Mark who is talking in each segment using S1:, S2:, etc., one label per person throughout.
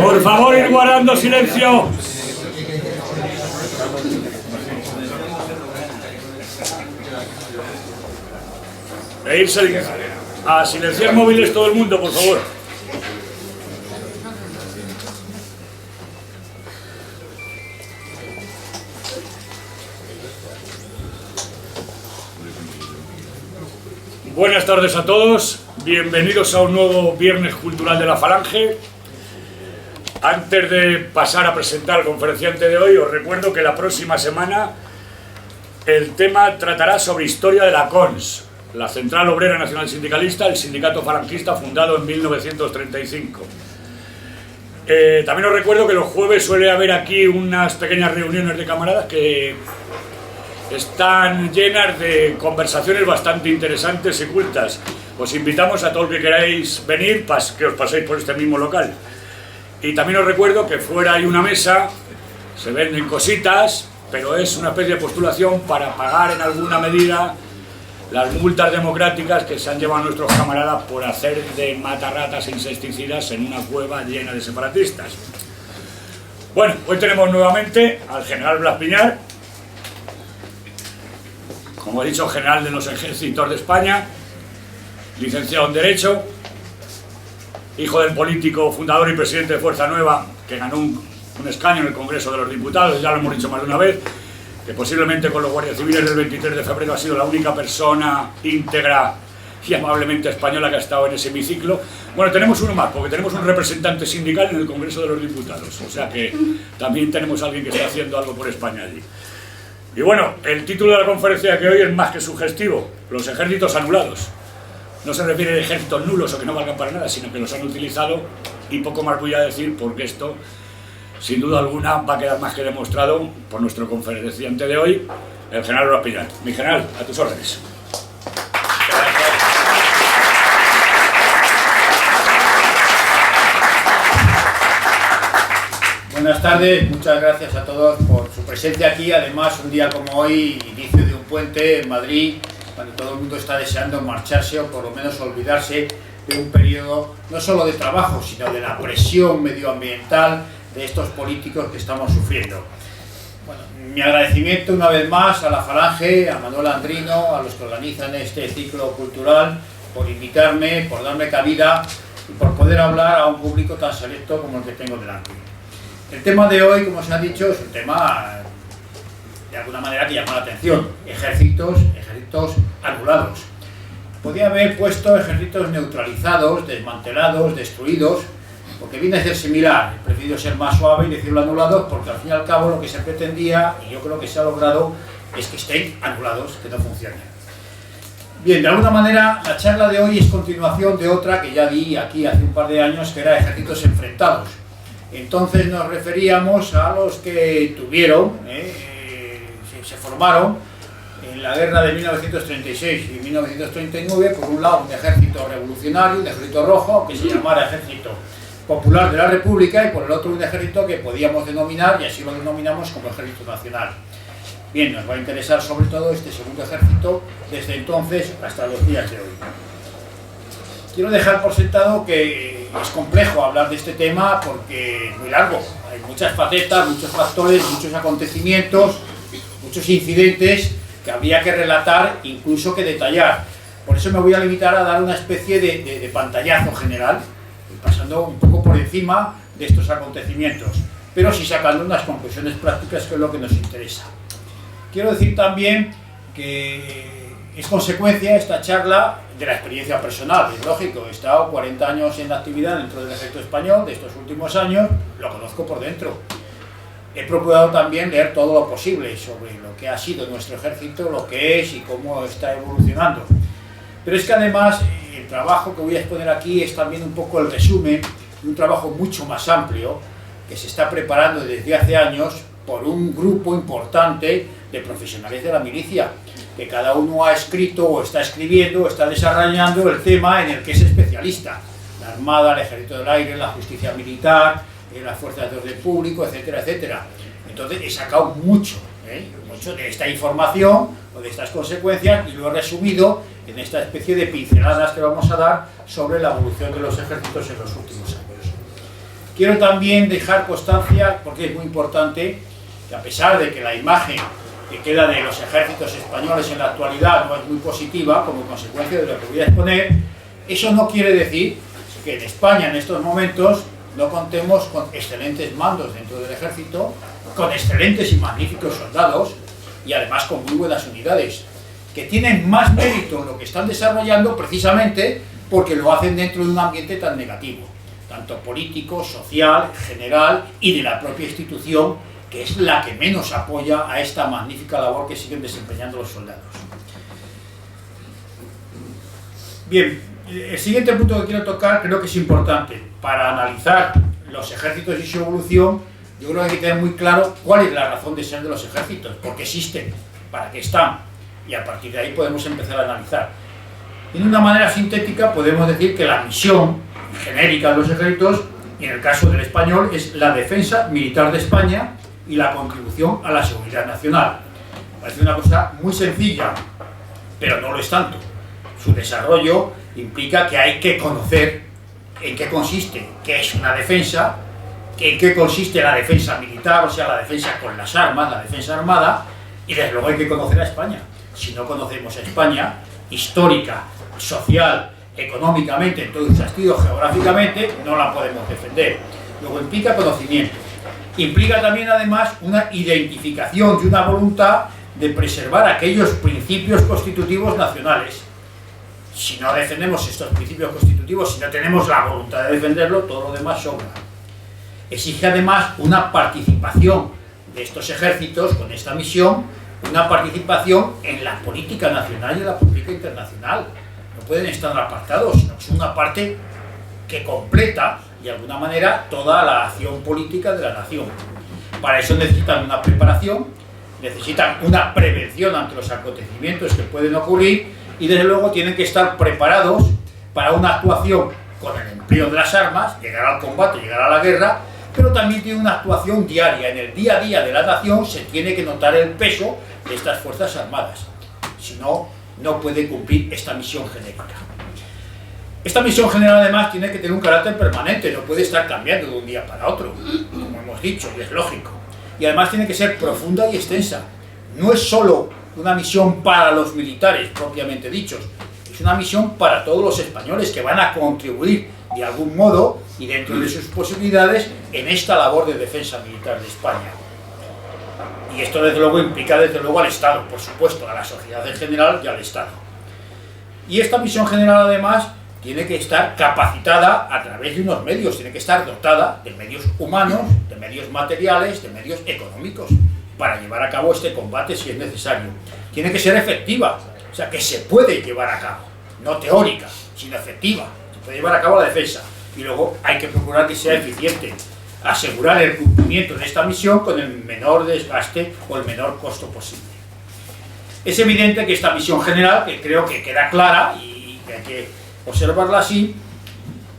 S1: Por favor, ir guardando silencio. E irse a silenciar móviles todo el mundo, por favor. Buenas tardes a todos, bienvenidos a un nuevo Viernes Cultural de la Falange. Antes de pasar a presentar al conferenciante de hoy, os recuerdo que la próxima semana el tema tratará sobre historia de la CONS, la Central Obrera Nacional Sindicalista, el sindicato falangista fundado en 1935. También os recuerdo que los jueves suele haber aquí unas pequeñas reuniones de camaradas que están llenas de conversaciones bastante interesantes y cultas. Os invitamos a todos los que queráis venir, que os paséis por este mismo local. Y también os recuerdo que fuera hay una mesa, se venden cositas, pero es una especie de postulación para pagar en alguna medida las multas democráticas que se han llevado nuestros camaradas por hacer de matarratas e insecticidas en una cueva llena de separatistas. Bueno, hoy tenemos nuevamente al general Blas Piñar, como he dicho, general de los ejércitos de España, licenciado en Derecho, hijo del político fundador y presidente de Fuerza Nueva, que ganó un escaño en el Congreso de los Diputados, ya lo hemos dicho más de una vez, que posiblemente con los guardias civiles del 23 de febrero ha sido la única persona íntegra y amablemente española que ha estado en ese hemiciclo. Bueno, tenemos uno más, porque tenemos un representante sindical en el Congreso de los Diputados, o sea que también tenemos a alguien que está haciendo algo por España allí. Y bueno, el título de la conferencia de hoy es más que sugestivo: los ejércitos anulados. No se refiere a ejércitos nulos o que no valgan para nada, sino que los han utilizado, y poco más voy a decir porque esto, sin duda alguna, va a quedar más que demostrado por nuestro conferenciante de hoy, el general Blas Piñar. Mi general, a tus órdenes.
S2: Buenas tardes, muchas gracias a todos por su presencia aquí. Además, un día como hoy, inicio de un puente en Madrid, cuando todo el mundo está deseando marcharse o por lo menos olvidarse de un periodo no solo de trabajo, sino de la presión medioambiental de estos políticos que estamos sufriendo. Bueno, mi agradecimiento una vez más a la Falange, a Manuel Andrino, a los que organizan este ciclo cultural, por invitarme, por darme cabida y por poder hablar a un público tan selecto como el que tengo delante. El tema de hoy, como se ha dicho, es un tema de alguna manera que llama la atención: ejércitos anulados. Podía haber puesto ejércitos neutralizados, desmantelados, destruidos, porque viene a ser similar. He preferido ser más suave y decirlo anulados, porque al fin y al cabo lo que se pretendía, y yo creo que se ha logrado, es que estén anulados, que no funcionen. Bien, de alguna manera la charla de hoy es continuación de otra que ya di aquí hace un par de años, que era ejércitos enfrentados. Entonces nos referíamos a los que se formaron en la guerra de 1936 y 1939, por un lado un ejército revolucionario, un ejército rojo, que se llamara Ejército Popular de la República, y por el otro un ejército que podíamos denominar, y así lo denominamos, como Ejército Nacional. Bien, nos va a interesar sobre todo este segundo ejército desde entonces hasta los días de hoy. Quiero dejar por sentado que es complejo hablar de este tema porque es muy largo. Hay muchas facetas, muchos factores, muchos acontecimientos, muchos incidentes que habría que relatar, incluso que detallar. Por eso me voy a limitar a dar una especie de pantallazo general, pasando un poco por encima de estos acontecimientos, pero sí sacando unas conclusiones prácticas, que es lo que nos interesa. Quiero decir también que es consecuencia esta charla de la experiencia personal. Es lógico, he estado 40 años en actividad dentro del ejército español. De estos últimos años lo conozco por dentro. He procurado también leer todo lo posible sobre lo que ha sido nuestro ejército, lo que es y cómo está evolucionando. Pero es que además el trabajo que voy a exponer aquí es también un poco el resumen de un trabajo mucho más amplio que se está preparando desde hace años por un grupo importante de profesionales de la milicia, que cada uno ha escrito o está escribiendo o está desarrollando el tema en el que es especialista: la Armada, el Ejército del Aire, la Justicia Militar, las Fuerzas de Orden Público, etcétera, etcétera. Entonces he sacado mucho de esta información o de estas consecuencias y lo he resumido en esta especie de pinceladas que vamos a dar sobre la evolución de los ejércitos en los últimos años. Quiero también dejar constancia, porque es muy importante, que a pesar de que la imagen que queda de los ejércitos españoles en la actualidad no es muy positiva, como consecuencia de lo que voy a exponer, eso no quiere decir que en España en estos momentos no contemos con excelentes mandos dentro del ejército, con excelentes y magníficos soldados y además con muy buenas unidades, que tienen más mérito en lo que están desarrollando precisamente porque lo hacen dentro de un ambiente tan negativo, tanto político, social, general y de la propia institución, que es la que menos apoya a esta magnífica labor que siguen desempeñando los soldados. Bien, el siguiente punto que quiero tocar creo que es importante para analizar los ejércitos y su evolución. Yo creo que hay que tener muy claro cuál es la razón de ser de los ejércitos, por qué existen, para qué están, y a partir de ahí podemos empezar a analizar. De una manera sintética podemos decir que la misión genérica de los ejércitos, y en el caso del español, es la defensa militar de España y la contribución a la seguridad nacional. Parece una cosa muy sencilla, pero no lo es tanto. Su desarrollo implica que hay que conocer en qué consiste, qué es una defensa, en qué consiste la defensa militar, o sea, la defensa con las armas, la defensa armada, y desde luego hay que conocer a España. Si no conocemos a España, histórica, social, económicamente, en todo su sentido, geográficamente, no la podemos defender. Luego implica conocimiento. Implica también, además, una identificación y una voluntad de preservar aquellos principios constitutivos nacionales. Si no defendemos estos principios constitutivos, si no tenemos la voluntad de defenderlo, todo lo demás sobra. Exige además una participación de estos ejércitos con esta misión, una participación en la política nacional y en la política internacional. No pueden estar apartados, sino que es una parte que completa, de alguna manera, toda la acción política de la nación. Para eso necesitan una preparación, necesitan una prevención ante los acontecimientos que pueden ocurrir y desde luego tienen que estar preparados para una actuación con el empleo de las armas, llegar al combate, llegar a la guerra, pero también tiene una actuación diaria. En el día a día de la nación se tiene que notar el peso de estas fuerzas armadas. Si no, no puede cumplir esta misión genérica. Esta misión general además tiene que tener un carácter permanente, no puede estar cambiando de un día para otro, como hemos dicho, y es lógico. Y además tiene que ser profunda y extensa. No es solo una misión para los militares propiamente dichos, es una misión para todos los españoles que van a contribuir de algún modo y dentro de sus posibilidades en esta labor de defensa militar de España. Y esto desde luego implica desde luego al Estado, por supuesto, a la sociedad en general y al Estado. Y esta misión general además tiene que estar capacitada a través de unos medios, tiene que estar dotada de medios humanos, de medios materiales, de medios económicos, para llevar a cabo este combate si es necesario. Tiene que ser efectiva, o sea, que se puede llevar a cabo, no teórica, sino efectiva, se puede llevar a cabo la defensa. Y luego hay que procurar que sea eficiente, asegurar el cumplimiento de esta misión con el menor desgaste o el menor costo posible. Es evidente que esta misión general, que creo que queda clara y que hay que observarla así,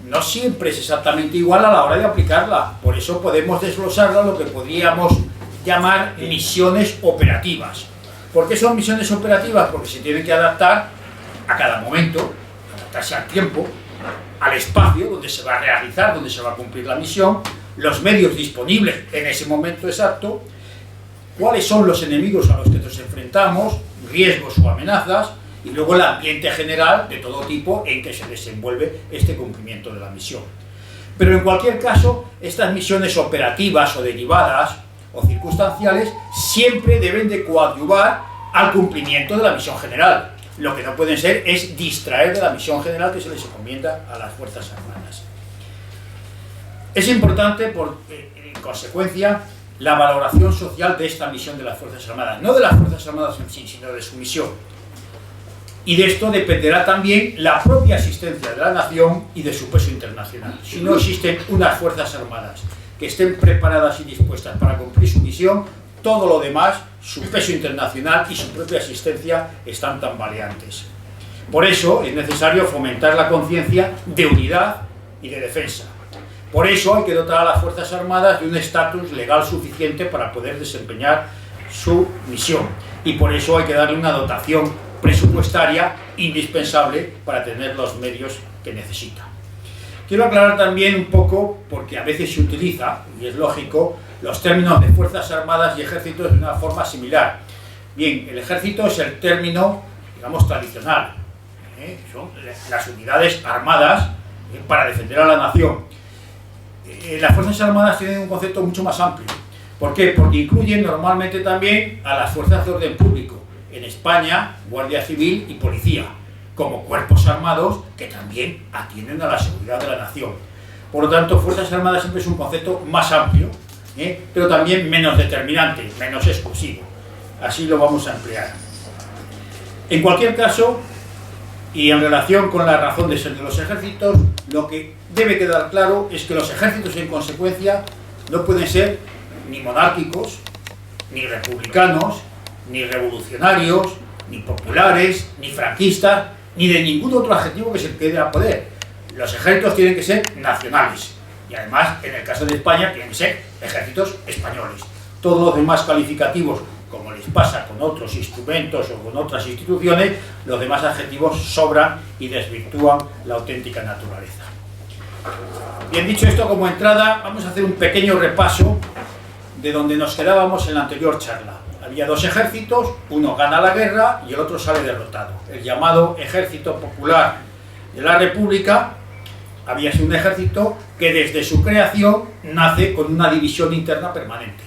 S2: no siempre es exactamente igual a la hora de aplicarla. Por eso podemos desglosarla lo que podríamos llamar misiones operativas. ¿Por qué son misiones operativas? Porque se tienen que adaptar a cada momento, adaptarse al tiempo, al espacio donde se va a realizar, donde se va a cumplir la misión, los medios disponibles en ese momento exacto, cuáles son los enemigos a los que nos enfrentamos, riesgos o amenazas, y luego el ambiente general de todo tipo en que se desenvuelve este cumplimiento de la misión. Pero en cualquier caso, estas misiones operativas o derivadas o circunstanciales siempre deben de coadyuvar al cumplimiento de la misión general. Lo que no pueden ser es distraer de la misión general que se les encomienda a las Fuerzas Armadas. Es importante, en consecuencia, la valoración social de esta misión de las Fuerzas Armadas, no de las Fuerzas Armadas en sí, sino de su misión. Y de esto dependerá también la propia existencia de la nación y de su peso internacional. Si no existen unas Fuerzas Armadas que estén preparadas y dispuestas para cumplir su misión, todo lo demás, su peso internacional y su propia existencia están tambaleantes. Por eso es necesario fomentar la conciencia de unidad y de defensa. Por eso hay que dotar a las Fuerzas Armadas de un estatus legal suficiente para poder desempeñar su misión. Y por eso hay que darle una dotación presupuestaria indispensable para tener los medios que necesita. Quiero aclarar también un poco, porque a veces se utiliza, y es lógico, los términos de Fuerzas Armadas y Ejércitos de una forma similar. Bien, el Ejército es el término, digamos, tradicional. Son las unidades armadas para defender a la nación. Las Fuerzas Armadas tienen un concepto mucho más amplio. ¿Por qué? Porque incluyen normalmente también a las fuerzas de orden público. En España, Guardia Civil y Policía, como cuerpos armados que también atienden a la seguridad de la nación. Por lo tanto, Fuerzas Armadas siempre es un concepto más amplio, pero también menos determinante, menos exclusivo. Así lo vamos a emplear. En cualquier caso, y en relación con la razón de ser de los ejércitos, lo que debe quedar claro es que los ejércitos, en consecuencia, no pueden ser ni monárquicos, ni republicanos, ni revolucionarios, ni populares, ni franquistas, ni de ningún otro adjetivo que se quede a poder. Los ejércitos tienen que ser nacionales. Y además, en el caso de España, tienen que ser ejércitos españoles. Todos los demás calificativos, como les pasa con otros instrumentos o con otras instituciones, los demás adjetivos sobran y desvirtúan la auténtica naturaleza. Bien, dicho esto como entrada, vamos a hacer un pequeño repaso de donde nos quedábamos en la anterior charla. Había dos ejércitos, uno gana la guerra y el otro sale derrotado. El llamado Ejército Popular de la República había sido un ejército que desde su creación nace con una división interna permanente.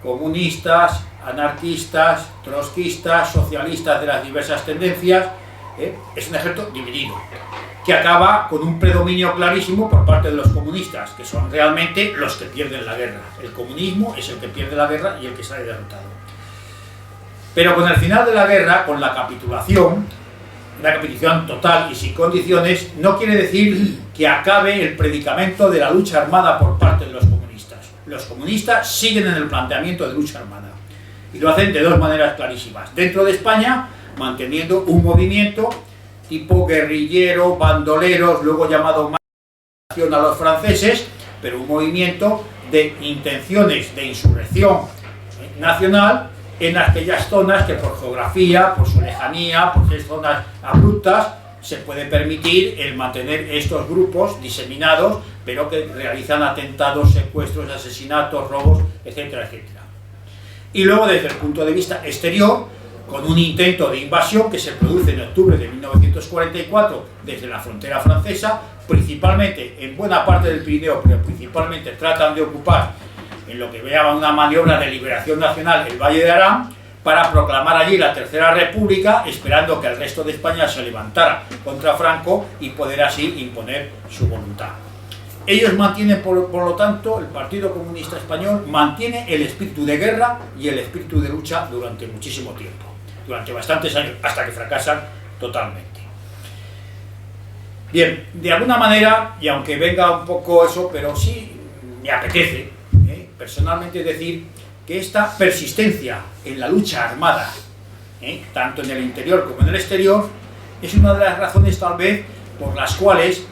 S2: Comunistas, anarquistas, trotskistas, socialistas de las diversas tendencias, es un ejército dividido, que acaba con un predominio clarísimo por parte de los comunistas, que son realmente los que pierden la guerra. El comunismo es el que pierde la guerra y el que sale derrotado. Pero con el final de la guerra, con la capitulación, una capitulación total y sin condiciones, no quiere decir que acabe el predicamento de la lucha armada por parte de los comunistas. Los comunistas siguen en el planteamiento de lucha armada y lo hacen de dos maneras clarísimas. Dentro de España, manteniendo un movimiento tipo guerrillero, bandoleros, luego llamado a los franceses, pero un movimiento de intenciones de insurrección nacional en aquellas zonas que por geografía, por su lejanía, por ser zonas abruptas, se puede permitir el mantener estos grupos diseminados, pero que realizan atentados, secuestros, asesinatos, robos, etcétera, etcétera. Y luego, desde el punto de vista exterior, con un intento de invasión que se produce en octubre de 1944 desde la frontera francesa, principalmente en buena parte del Pirineo, pero principalmente tratan de ocupar en lo que vean una maniobra de liberación nacional el Valle de Arán, para proclamar allí la Tercera República, esperando que el resto de España se levantara contra Franco y poder así imponer su voluntad. Ellos mantienen, por lo tanto, el Partido Comunista Español mantiene el espíritu de guerra y el espíritu de lucha durante muchísimo tiempo, durante bastantes años, hasta que fracasan totalmente. Bien, de alguna manera, y aunque venga un poco eso, pero sí me apetece personalmente decir que esta persistencia en la lucha armada, tanto en el interior como en el exterior, es una de las razones tal vez por las cuales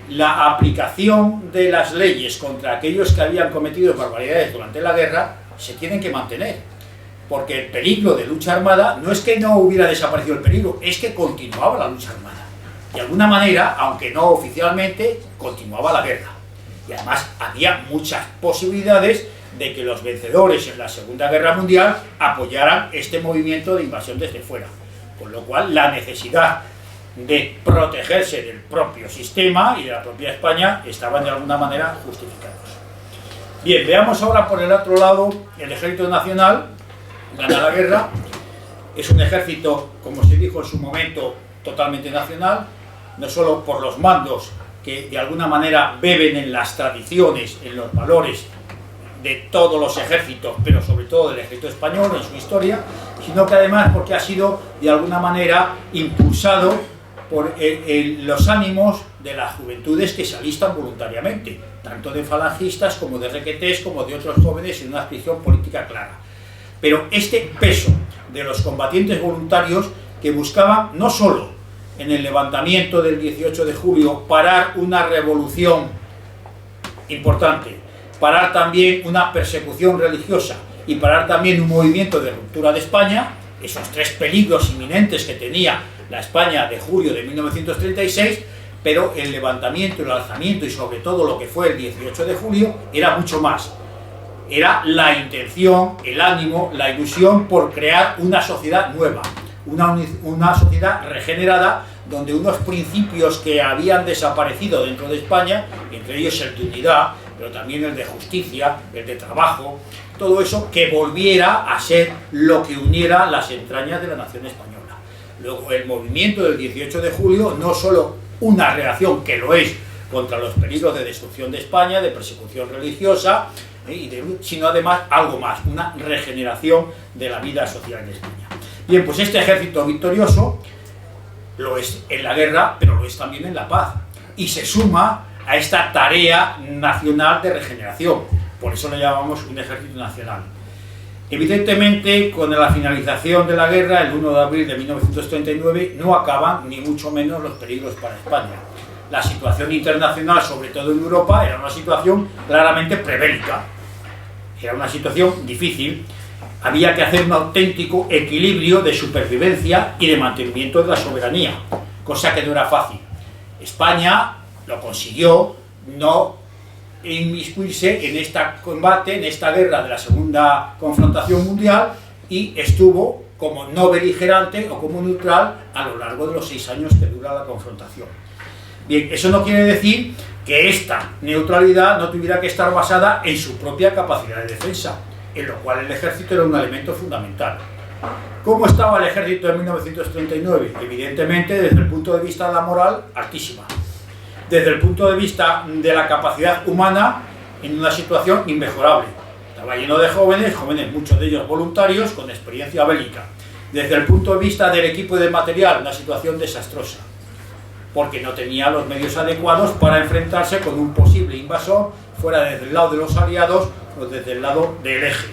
S2: la aplicación de las leyes contra aquellos que habían cometido barbaridades durante la guerra se tienen que mantener, porque el peligro de lucha armada no es que no hubiera desaparecido el peligro, es que continuaba la lucha armada. De alguna manera, aunque no oficialmente, continuaba la guerra. Y además había muchas posibilidades de que los vencedores en la Segunda Guerra Mundial apoyaran este movimiento de invasión desde fuera. Con lo cual, la necesidad de protegerse del propio sistema y de la propia España estaban de alguna manera justificados. Bien, veamos ahora por el otro lado el Ejército Nacional. Gana la guerra, es un ejército, como se dijo en su momento, totalmente nacional, no solo por los mandos que de alguna manera beben en las tradiciones, en los valores de todos los ejércitos, pero sobre todo del ejército español en su historia, sino que además porque ha sido de alguna manera impulsado por los ánimos de las juventudes que se alistan voluntariamente, tanto de falangistas como de requetés, como de otros jóvenes en una adscripción política clara. Pero este peso de los combatientes voluntarios que buscaban no solo en el levantamiento del 18 de julio parar una revolución importante, parar también una persecución religiosa y parar también un movimiento de ruptura de España, esos tres peligros inminentes que tenía la España de julio de 1936, pero el levantamiento, el alzamiento y sobre todo lo que fue el 18 de julio era mucho más. Era la intención, el ánimo, la ilusión por crear una sociedad nueva, una sociedad regenerada, donde unos principios que habían desaparecido dentro de España, entre ellos el de unidad, pero también el de justicia, el de trabajo, todo eso que volviera a ser lo que uniera las entrañas de la nación española. Luego, el movimiento del 18 de julio, no solo una reacción, que lo es, contra los peligros de destrucción de España, de persecución religiosa, sino además algo más, una regeneración de la vida social de España. Bien, pues este ejército victorioso lo es en la guerra, pero lo es también en la paz, y se suma a esta tarea nacional de regeneración. Por eso le llamamos un ejército nacional. Evidentemente, con la finalización de la guerra, el 1 de abril de 1939, no acaban ni mucho menos los peligros para España. La situación internacional, sobre todo en Europa, era una situación claramente prebélica. Era una situación difícil. Había que hacer un auténtico equilibrio de supervivencia y de mantenimiento de la soberanía, cosa que no era fácil. España lo consiguió, no inmiscuirse en este combate, en esta guerra de la segunda confrontación mundial, y estuvo como no beligerante o como neutral a lo largo de los 6 años que dura la confrontación. Bien, eso no quiere decir que esta neutralidad no tuviera que estar basada en su propia capacidad de defensa, en lo cual el ejército era un elemento fundamental. ¿Cómo estaba el ejército en 1939? Evidentemente, desde el punto de vista de la moral, altísima. Desde el punto de vista de la capacidad humana, en una situación inmejorable. Estaba lleno de jóvenes, muchos de ellos voluntarios, con experiencia bélica. Desde el punto de vista del equipo y del material, una situación desastrosa, porque no tenía los medios adecuados para enfrentarse con un posible invasor, fuera desde el lado de los aliados o desde el lado del eje.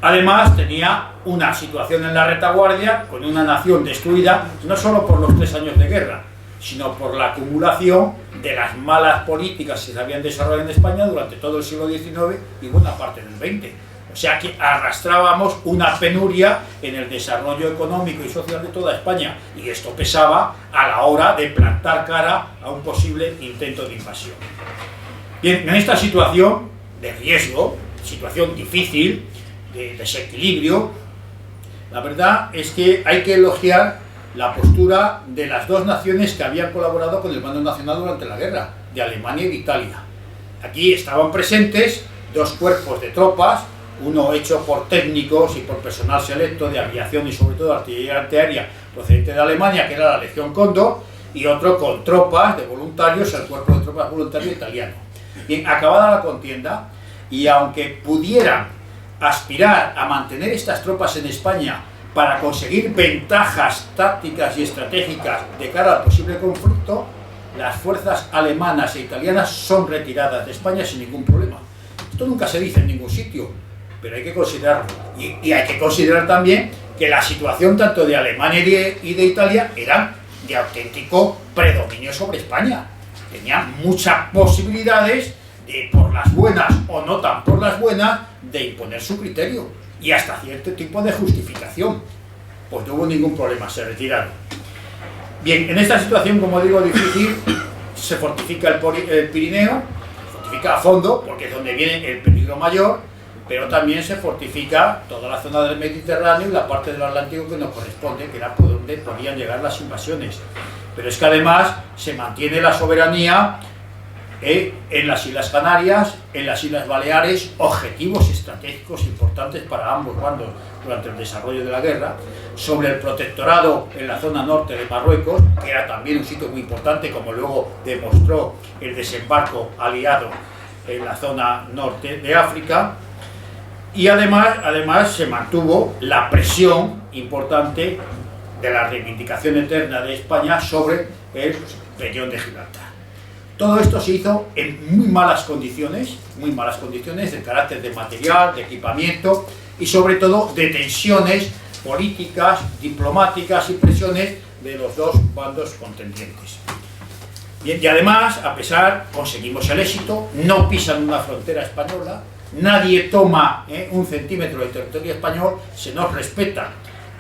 S2: Además, tenía una situación en la retaguardia, con una nación destruida, no solo por los 3 años de guerra, sino por la acumulación de las malas políticas que se habían desarrollado en España durante todo el siglo XIX y buena parte del XX. O sea que arrastrábamos una penuria en el desarrollo económico y social de toda España, y esto pesaba a la hora de plantar cara a un posible intento de invasión. Bien, en esta situación de riesgo, situación difícil, de desequilibrio, la verdad es que hay que elogiar la postura de las dos naciones que habían colaborado con el bando nacional durante la guerra, de Alemania y de Italia. Aquí estaban presentes 2 cuerpos de tropas, uno hecho por técnicos y por personal selecto de aviación y sobre todo artillería antiaérea procedente de Alemania, que era la Legión Cóndor, y otro con tropas de voluntarios, el cuerpo de tropas voluntario italiano. Bien, acabada la contienda, y aunque pudieran aspirar a mantener estas tropas en España para conseguir ventajas tácticas y estratégicas de cara al posible conflicto, las fuerzas alemanas e italianas son retiradas de España sin ningún problema. Esto nunca se dice en ningún sitio, pero hay que considerarlo. Y hay que considerar también que la situación tanto de Alemania y de Italia eran de auténtico predominio sobre España. Tenían muchas posibilidades, por las buenas o no tan por las buenas, de imponer su criterio y hasta cierto tipo de justificación. Pues no hubo ningún problema, se retiraron. Bien, en esta situación, como digo, difícil, se fortifica el Pirineo, se fortifica a fondo, porque es donde viene el peligro mayor, pero también se fortifica toda la zona del Mediterráneo y la parte del Atlántico que nos corresponde, que era por donde podían llegar las invasiones. Pero es que además se mantiene la soberanía en las Islas Canarias, en las Islas Baleares, objetivos estratégicos importantes para ambos bandos durante el desarrollo de la guerra, sobre el protectorado en la zona norte de Marruecos, que era también un sitio muy importante, como luego demostró el desembarco aliado en la zona norte de África, y además se mantuvo la presión importante de la reivindicación eterna de España sobre el peñón de Gibraltar. Todo esto se hizo en muy malas condiciones de carácter de material, de equipamiento y sobre todo de tensiones políticas, diplomáticas y presiones de los dos bandos contendientes. Bien, y además, conseguimos el éxito, no pisan una frontera española, nadie toma un centímetro del territorio español, se nos respeta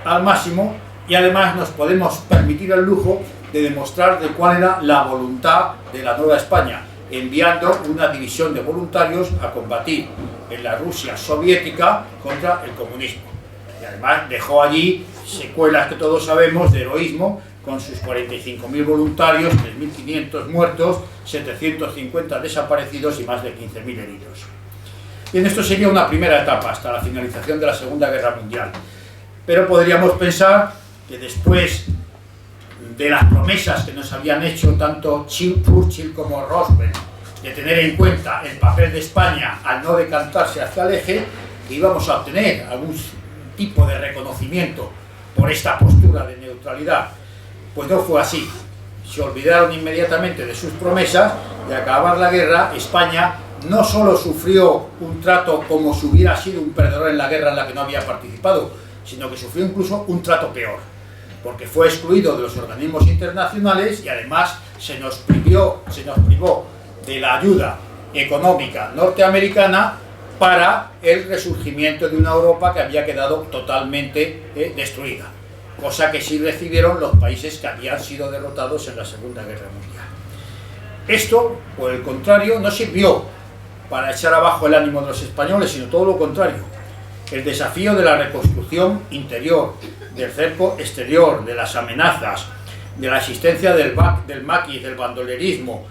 S2: al máximo, y además nos podemos permitir el lujo de demostrar de cuál era la voluntad de la nueva España, enviando una división de voluntarios a combatir en la Rusia soviética contra el comunismo. Y además dejó allí secuelas que todos sabemos de heroísmo, con sus 45.000 voluntarios, 3.500 muertos, 750 desaparecidos y más de 15.000 heridos. Bien, esto sería una primera etapa hasta la finalización de la Segunda Guerra Mundial. Pero podríamos pensar que después de las promesas que nos habían hecho tanto Churchill como Roosevelt, de tener en cuenta el papel de España al no decantarse hacia el eje, que íbamos a obtener algún tipo de reconocimiento por esta postura de neutralidad. Pues no fue así. Se olvidaron inmediatamente de sus promesas. De acabar la guerra, España no solo sufrió un trato como si hubiera sido un perdedor en la guerra en la que no había participado, sino que sufrió incluso un trato peor, porque fue excluido de los organismos internacionales y además se nos privó de la ayuda económica norteamericana para el resurgimiento de una Europa que había quedado totalmente destruida, cosa que sí recibieron los países que habían sido derrotados en la Segunda Guerra Mundial. Esto, por el contrario, no sirvió para echar abajo el ánimo de los españoles, sino todo lo contrario. El desafío de la reconstrucción interior, del cerco exterior, de las amenazas, de la existencia del maquis, del bandolerismo,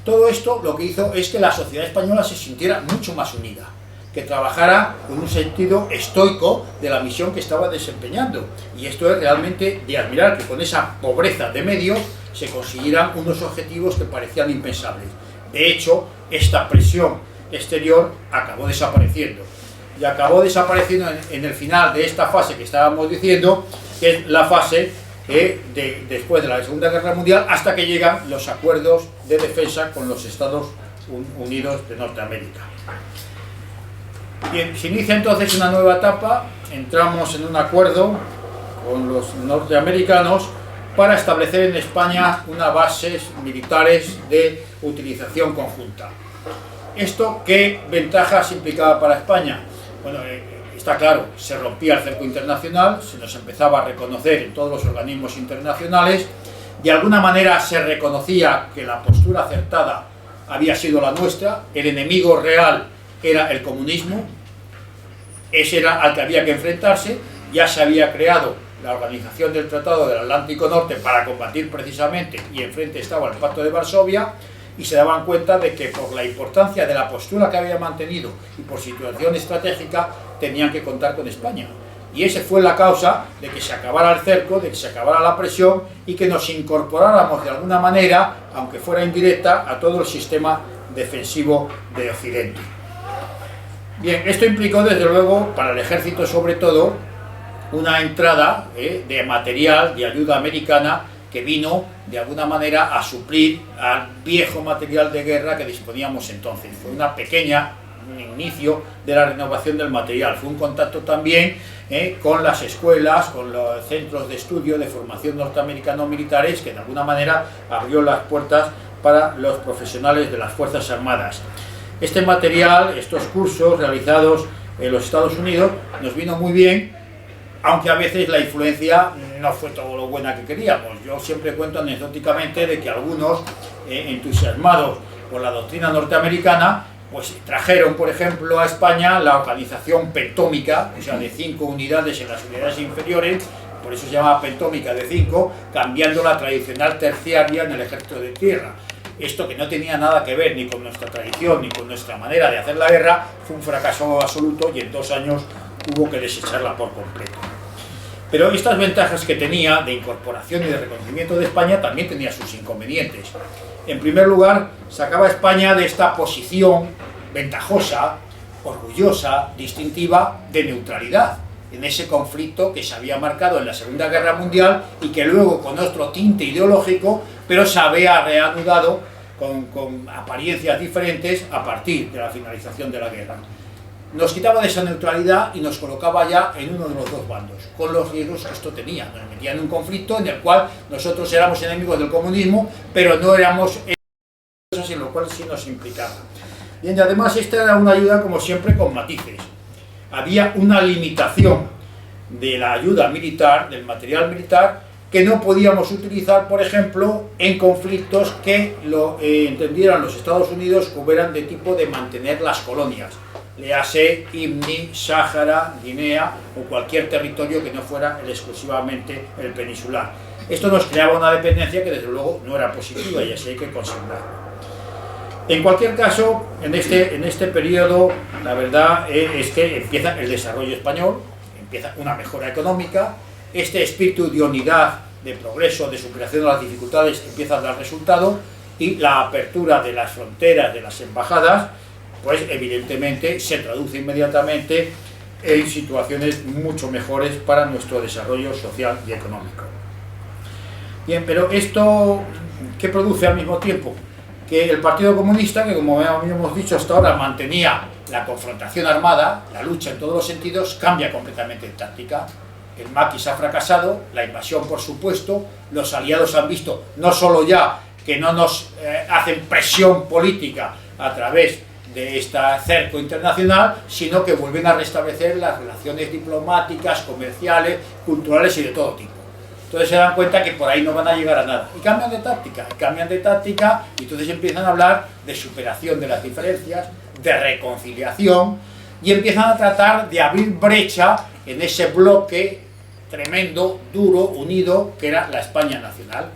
S2: todo esto lo que hizo es que la sociedad española se sintiera mucho más unida, que trabajara con un sentido estoico de la misión que estaba desempeñando. Y esto es realmente de admirar, que con esa pobreza de medios se consiguieran unos objetivos que parecían impensables. De hecho, esta presión exterior acabó desapareciendo. Y acabó desapareciendo en el final de esta fase que estábamos diciendo, que es la fase después de la Segunda Guerra Mundial, hasta que llegan los acuerdos de defensa con los Estados Unidos de Norteamérica. Bien, se inicia entonces una nueva etapa. Entramos en un acuerdo con los norteamericanos para establecer en España unas bases militares de utilización conjunta. ¿Esto qué ventajas implicaba para España? Bueno, está claro, se rompía el cerco internacional, se nos empezaba a reconocer en todos los organismos internacionales, de alguna manera se reconocía que la postura acertada había sido la nuestra, el enemigo real era el comunismo, ese era al que había que enfrentarse. Ya se había creado la Organización del Tratado del Atlántico Norte para combatir precisamente, y enfrente estaba el Pacto de Varsovia, y se daban cuenta de que por la importancia de la postura que había mantenido y por situación estratégica tenían que contar con España. Y esa fue la causa de que se acabara el cerco, de que se acabara la presión y que nos incorporáramos de alguna manera, aunque fuera indirecta, a todo el sistema defensivo de Occidente. Bien, esto implicó desde luego para el ejército sobre todo una entrada de material, de ayuda americana, que vino de alguna manera a suplir al viejo material de guerra que disponíamos entonces. Fue un inicio de la renovación del material, fue un contacto también con las escuelas, con los centros de estudio de formación norteamericanos militares, que de alguna manera abrió las puertas para los profesionales de las Fuerzas Armadas. Este material, estos cursos realizados en los Estados Unidos, nos vino muy bien, aunque a veces la influencia no fue todo lo buena que queríamos. Yo siempre cuento anecdóticamente de que algunos, entusiasmados por la doctrina norteamericana, pues trajeron, por ejemplo, a España la organización pentómica, o sea, de 5 unidades en las unidades inferiores, por eso se llama pentómica de 5, cambiando la tradicional terciaria en el ejército de tierra. Esto, que no tenía nada que ver ni con nuestra tradición ni con nuestra manera de hacer la guerra, fue un fracaso absoluto y en 2 años hubo que desecharla por completo. Pero estas ventajas que tenía de incorporación y de reconocimiento de España también tenía sus inconvenientes. En primer lugar, sacaba a España de esta posición ventajosa, orgullosa, distintiva de neutralidad en ese conflicto que se había marcado en la Segunda Guerra Mundial y que luego, con otro tinte ideológico, pero se había reanudado con apariencias diferentes a partir de la finalización de la guerra. Nos quitaba de esa neutralidad y nos colocaba ya en uno de los dos bandos, con los riesgos que esto tenía. Nos metía en un conflicto en el cual nosotros éramos enemigos del comunismo, pero no éramos enemigos, en lo cual sí nos implicaba. Bien, y además esta era una ayuda, como siempre, con matices. Había una limitación de la ayuda militar, del material militar, que no podíamos utilizar, por ejemplo, en conflictos que lo entendieran los Estados Unidos como eran de tipo de mantener las colonias. Léase IMNI, Sáhara, Guinea o cualquier territorio que no fuera exclusivamente el peninsular. Esto nos creaba una dependencia que desde luego no era positiva y así hay que consignarlo. En cualquier caso, en este periodo, la verdad es que empieza el desarrollo español, empieza una mejora económica, este espíritu de unidad, de progreso, de superación de las dificultades empieza a dar resultado y la apertura de las fronteras, de las embajadas, pues evidentemente se traduce inmediatamente en situaciones mucho mejores para nuestro desarrollo social y económico. Bien, pero esto, ¿qué produce al mismo tiempo? Que el Partido Comunista, que como hemos dicho hasta ahora mantenía la confrontación armada, la lucha en todos los sentidos, cambia completamente de táctica. El maquis ha fracasado, la invasión por supuesto, los aliados han visto no solo ya que no nos hacen presión política a través de este cerco internacional, sino que vuelven a restablecer las relaciones diplomáticas, comerciales, culturales y de todo tipo. Entonces se dan cuenta que por ahí no van a llegar a nada. Y cambian de táctica, y entonces empiezan a hablar de superación de las diferencias, de reconciliación, y empiezan a tratar de abrir brecha en ese bloque tremendo, duro, unido, que era la España nacional.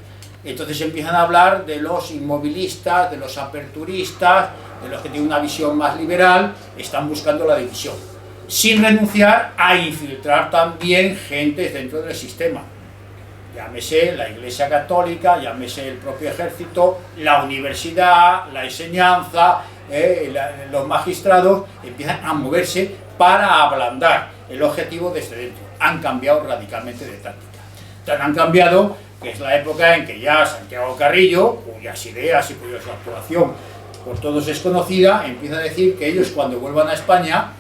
S2: Entonces empiezan a hablar de los inmovilistas, de los aperturistas, de los que tienen una visión más liberal, están buscando la división, sin renunciar a infiltrar también gente dentro del sistema. Llámese la Iglesia Católica, llámese el propio ejército, la universidad, la enseñanza, los magistrados empiezan a moverse para ablandar el objetivo desde dentro. Han cambiado radicalmente de táctica. Tan han cambiado que es la época en que ya Santiago Carrillo, cuyas ideas y cuya actuación por todos es conocida, empieza a decir que ellos cuando vuelvan a España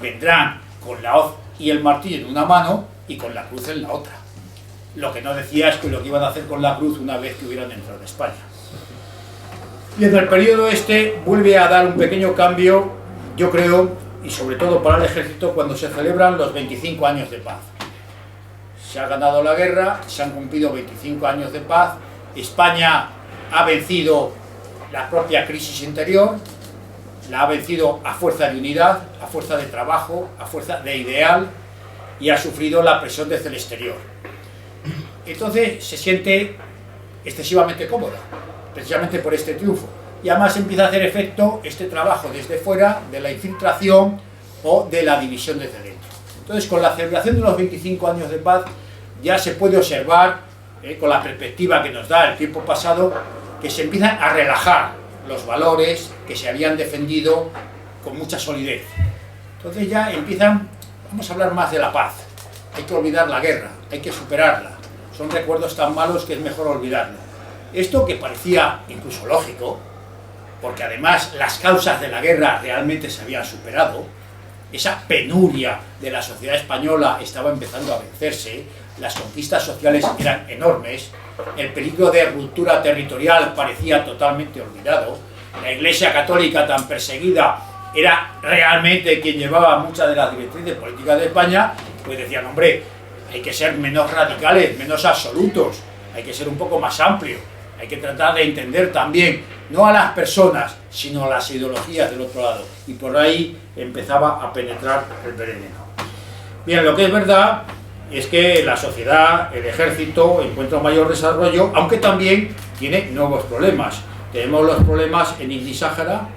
S2: vendrán con la hoz y el martillo en una mano y con la cruz en la otra. Lo que no decía es que lo que iban a hacer con la cruz una vez que hubieran entrado en España. Y en el periodo este vuelve a dar un pequeño cambio, yo creo, y sobre todo para el ejército, cuando se celebran los 25 años de paz. Se ha ganado la guerra, se han cumplido 25 años de paz, España ha vencido la propia crisis interior, la ha vencido a fuerza de unidad, a fuerza de trabajo, a fuerza de ideal, y ha sufrido la presión desde el exterior. Entonces se siente excesivamente cómoda, precisamente por este triunfo. Y además empieza a hacer efecto este trabajo desde fuera, de la infiltración o de la división desde dentro. Entonces, con la celebración de los 25 años de paz, ya se puede observar, con la perspectiva que nos da el tiempo pasado, que se empiezan a relajar los valores que se habían defendido con mucha solidez. Entonces ya empiezan, vamos a hablar más de la paz. Hay que olvidar la guerra, hay que superarla. Son recuerdos tan malos que es mejor olvidarlo. Esto que parecía incluso lógico, porque además las causas de la guerra realmente se habían superado, esa penuria de la sociedad española estaba empezando a vencerse, las conquistas sociales eran enormes, el peligro de ruptura territorial parecía totalmente olvidado, la Iglesia Católica tan perseguida era realmente quien llevaba muchas de las directrices políticas de España, pues decían, hombre, hay que ser menos radicales, menos absolutos, hay que ser un poco más amplio, hay que tratar de entender también, no a las personas, sino a las ideologías del otro lado. Y por ahí empezaba a penetrar el veneno. Bien, lo que es verdad es que la sociedad, el ejército, encuentra un mayor desarrollo, aunque también tiene nuevos problemas. Tenemos los problemas en Indi-Sáhara.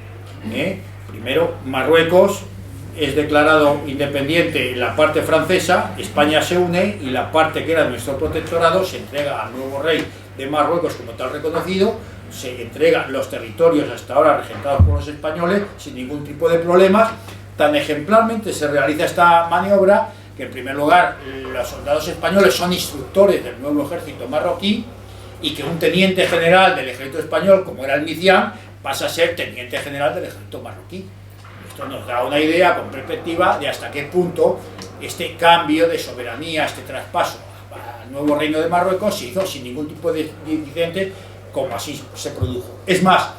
S2: Primero, Marruecos es declarado independiente en la parte francesa, España se une y la parte que era nuestro protectorado se entrega al nuevo rey de Marruecos como tal reconocido, se entregan los territorios hasta ahora regentados por los españoles sin ningún tipo de problemas. Tan ejemplarmente se realiza esta maniobra que en primer lugar los soldados españoles son instructores del nuevo ejército marroquí y que un teniente general del ejército español, como era el Micián, pasa a ser teniente general del ejército marroquí. Esto nos da una idea con perspectiva de hasta qué punto este cambio de soberanía, este traspaso al nuevo reino de Marruecos se hizo sin ningún tipo de incidente, como así se produjo. Es más,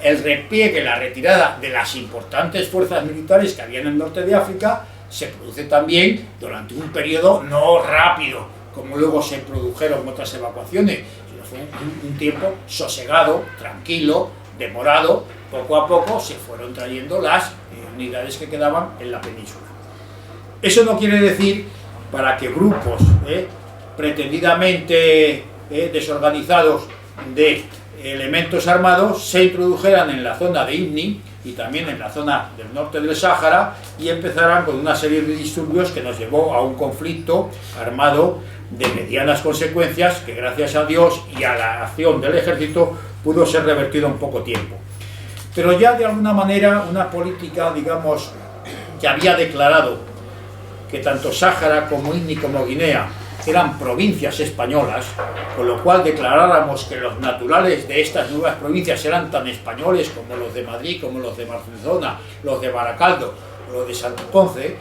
S2: el repliegue, la retirada de las importantes fuerzas militares que había en el norte de África se produce también durante un periodo no rápido, como luego se produjeron otras evacuaciones, sino fue un tiempo sosegado, tranquilo, demorado. Poco a poco se fueron trayendo las unidades que quedaban en la península. Eso no quiere decir para que grupos pretendidamente desorganizados de elementos armados se introdujeran en la zona de Ifni y también en la zona del norte del Sáhara y empezaran con una serie de disturbios que nos llevó a un conflicto armado de medianas consecuencias que, gracias a Dios y a la acción del ejército, pudo ser revertido en poco tiempo. Pero ya de alguna manera una política, digamos, que había declarado que tanto Sáhara como Ifni como Guinea eran provincias españolas, con lo cual declaráramos que los naturales de estas nuevas provincias eran tan españoles como los de Madrid, como los de Barcelona, los de Baracaldo o los de Santo Ponce.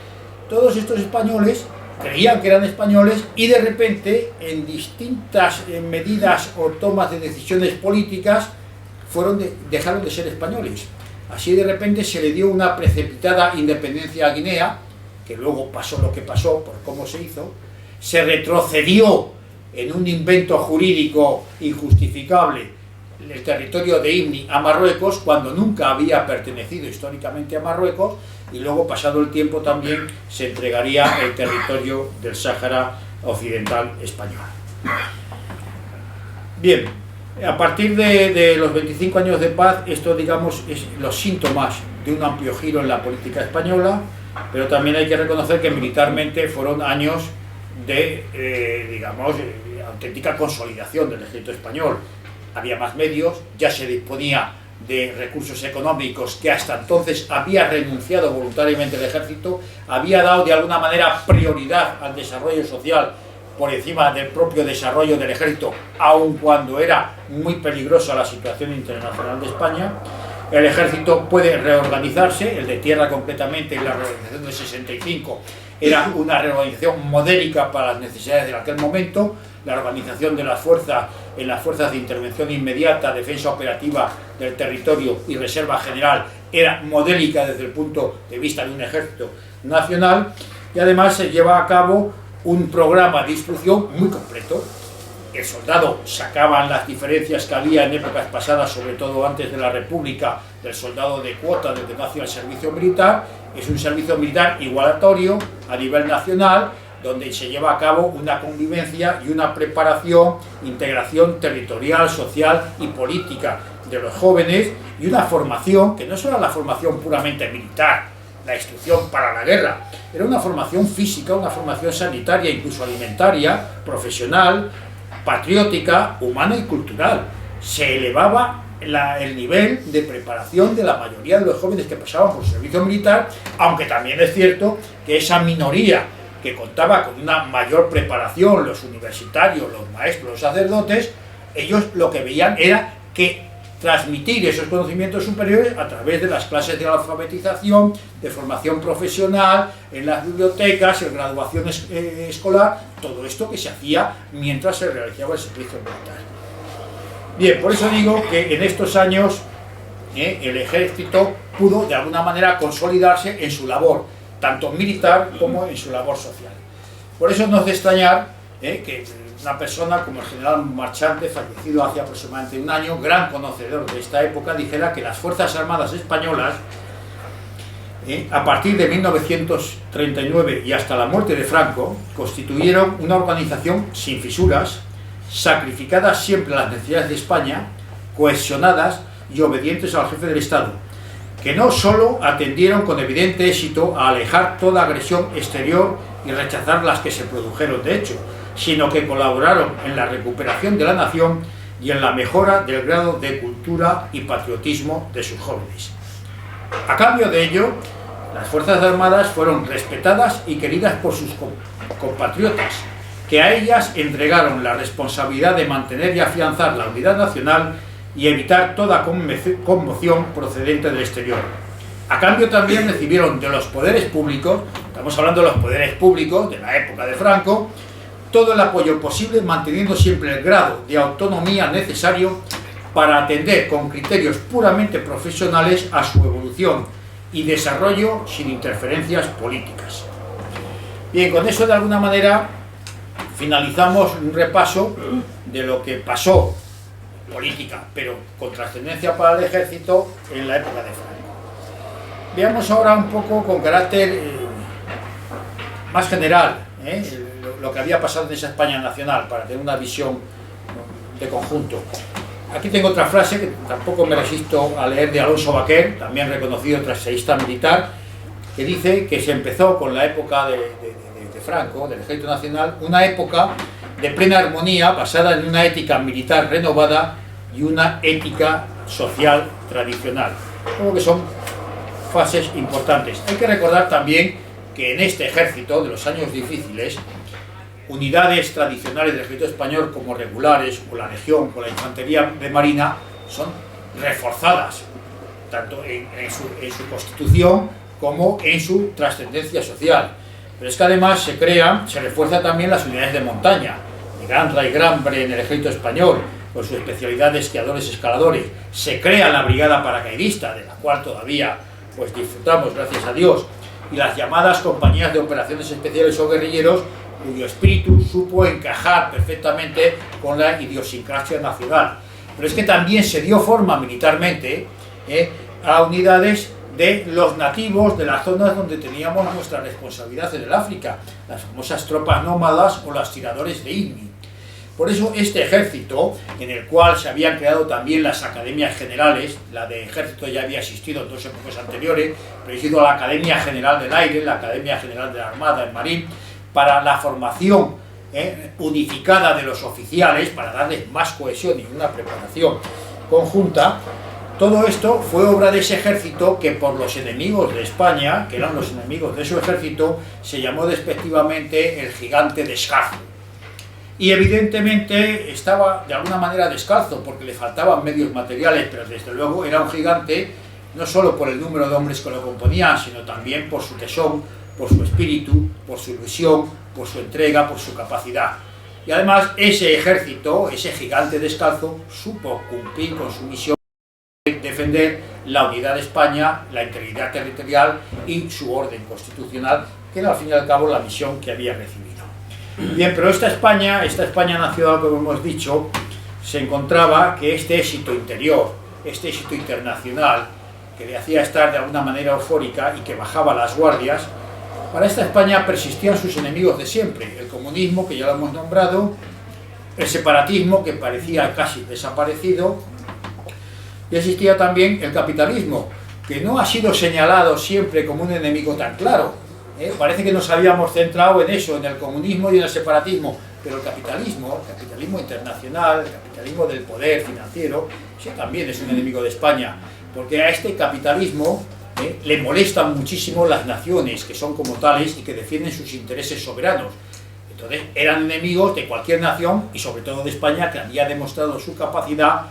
S2: Todos estos españoles creían que eran españoles y de repente, en distintas medidas o tomas de decisiones políticas, dejaron de ser españoles. Así de repente se le dio una precipitada independencia a Guinea, que luego pasó lo que pasó por cómo se hizo. Se retrocedió en un invento jurídico injustificable el territorio de Ifni a Marruecos, cuando nunca había pertenecido históricamente a Marruecos, y luego, pasado el tiempo, también se entregaría el territorio del Sáhara Occidental español. Bien, a partir de los 25 años de paz, esto, digamos, es los síntomas de un amplio giro en la política española, pero también hay que reconocer que militarmente fueron años de, digamos, auténtica consolidación del ejército español. Había más medios, ya se disponía de recursos económicos que hasta entonces había renunciado voluntariamente el ejército, había dado de alguna manera prioridad al desarrollo social por encima del propio desarrollo del ejército, aun cuando era muy peligrosa la situación internacional de España. El ejército puede reorganizarse, el de tierra completamente, la reorganización del 65 era una reorganización modélica para las necesidades de aquel momento. La organización de las fuerzas en las fuerzas de intervención inmediata, defensa operativa del territorio y reserva general era modélica desde el punto de vista de un ejército nacional, y además se lleva a cabo un programa de instrucción muy completo. El soldado sacaban las diferencias que había en épocas pasadas, sobre todo antes de la República, del soldado de cuota, del que no hacía el servicio militar. Es un servicio militar igualatorio a nivel nacional, donde se lleva a cabo una convivencia y una preparación, integración territorial, social y política de los jóvenes, y una formación que no solo era la formación puramente militar, la instrucción para la guerra, era una formación física, una formación sanitaria, incluso alimentaria, profesional, patriótica, humana y cultural. Se elevaba el nivel de preparación de la mayoría de los jóvenes que pasaban por servicio militar, aunque también es cierto que esa minoría que contaba con una mayor preparación, los universitarios, los maestros, los sacerdotes, ellos lo que veían era que transmitir esos conocimientos superiores a través de las clases de alfabetización, de formación profesional, en las bibliotecas, en graduación escolar, todo esto que se hacía mientras se realizaba el servicio militar. Bien, por eso digo que en estos años el ejército pudo de alguna manera consolidarse en su labor, tanto militar como en su labor social. Por eso no es de extrañar que una persona como el general Marchante, fallecido hace aproximadamente un año, gran conocedor de esta época, dijera que las Fuerzas Armadas Españolas, a partir de 1939 y hasta la muerte de Franco, constituyeron una organización sin fisuras, sacrificadas siempre a las necesidades de España, cohesionadas y obedientes al jefe del Estado, que no solo atendieron con evidente éxito a alejar toda agresión exterior y rechazar las que se produjeron de hecho, sino que colaboraron en la recuperación de la nación y en la mejora del grado de cultura y patriotismo de sus jóvenes. A cambio de ello, las Fuerzas Armadas fueron respetadas y queridas por sus compatriotas, que a ellas entregaron la responsabilidad de mantener y afianzar la unidad nacional y evitar toda conmoción procedente del exterior. A cambio también recibieron de los poderes públicos, estamos hablando de los poderes públicos de la época de Franco, todo el apoyo posible, manteniendo siempre el grado de autonomía necesario para atender con criterios puramente profesionales a su evolución y desarrollo sin interferencias políticas. Bien, con eso de alguna manera finalizamos un repaso de lo que pasó, política, pero con trascendencia para el ejército en la época de Franco. Veamos ahora un poco con carácter más general lo que había pasado en esa España nacional, para tener una visión de conjunto. Aquí tengo otra frase que tampoco me resisto a leer, de Alonso Baquer, también reconocido traseísta militar, que dice que se empezó con la época de Franco, del Ejército Nacional, una época de plena armonía basada en una ética militar renovada y una ética social tradicional. Creo que son fases importantes. Hay que recordar también que en este ejército de los años difíciles, unidades tradicionales del ejército español como regulares o la legión o la infantería de marina son reforzadas, tanto en su constitución como en su trascendencia social. Pero es que además se refuerza también las unidades de montaña, de gran raigambre en el ejército español, con su especialidad de esquiadores y escaladores. Se crea la brigada paracaidista, de la cual todavía pues disfrutamos, gracias a Dios, y las llamadas compañías de operaciones especiales o guerrilleros, cuyo espíritu supo encajar perfectamente con la idiosincrasia nacional. Pero es que también se dio forma militarmente a unidades de los nativos de las zonas donde teníamos nuestra responsabilidad en el África, las famosas tropas nómadas o los tiradores de Igni. Por eso este ejército, en el cual se habían creado también las academias generales, la de ejército ya había existido en 2 épocas anteriores, pero ha sido la Academia General del Aire, la Academia General de la Armada, el Marín, para la formación unificada de los oficiales, para darles más cohesión y una preparación conjunta. Todo esto fue obra de ese ejército que por los enemigos de España, que eran los enemigos de su ejército, se llamó despectivamente el gigante descalzo. Y evidentemente estaba de alguna manera descalzo porque le faltaban medios materiales, pero desde luego era un gigante no solo por el número de hombres que lo componían, sino también por su tesón, por su espíritu, por su ilusión, por su entrega, por su capacidad. Y además ese ejército, ese gigante descalzo, supo cumplir con su misión de defender la unidad de España, la integridad territorial y su orden constitucional, que era al fin y al cabo la misión que había recibido. Bien, pero esta España nacional, como hemos dicho, se encontraba que este éxito interior, este éxito internacional, que le hacía estar de alguna manera eufórica y que bajaba las guardias, para esta España persistían sus enemigos de siempre: el comunismo, que ya lo hemos nombrado, el separatismo, que parecía casi desaparecido, y existía también el capitalismo, que no ha sido señalado siempre como un enemigo tan claro. Parece que nos habíamos centrado en eso, en el comunismo y en el separatismo, pero el capitalismo internacional, el capitalismo del poder financiero, ese también es un enemigo de España, porque a este capitalismo le molestan muchísimo las naciones que son como tales y que defienden sus intereses soberanos. Entonces eran enemigos de cualquier nación y sobre todo de España, que había demostrado su capacidad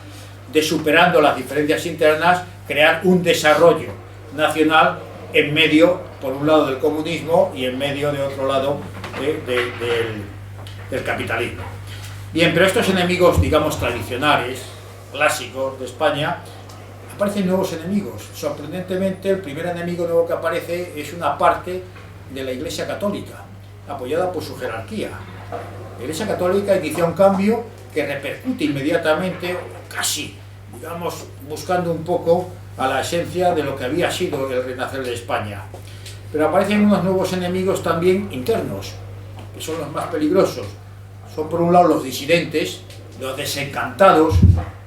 S2: de, superando las diferencias internas, crear un desarrollo nacional en medio, por un lado, del comunismo y en medio, de otro lado, del capitalismo. Bien, pero estos enemigos, digamos, tradicionales, clásicos de España, aparecen nuevos enemigos. Sorprendentemente, el primer enemigo nuevo que aparece es una parte de la Iglesia Católica, apoyada por su jerarquía. La Iglesia Católica inicia un cambio que repercute inmediatamente, casi, digamos, buscando un poco a la esencia de lo que había sido el renacer de España. Pero aparecen unos nuevos enemigos también internos, que son los más peligrosos. Son por un lado los disidentes, los desencantados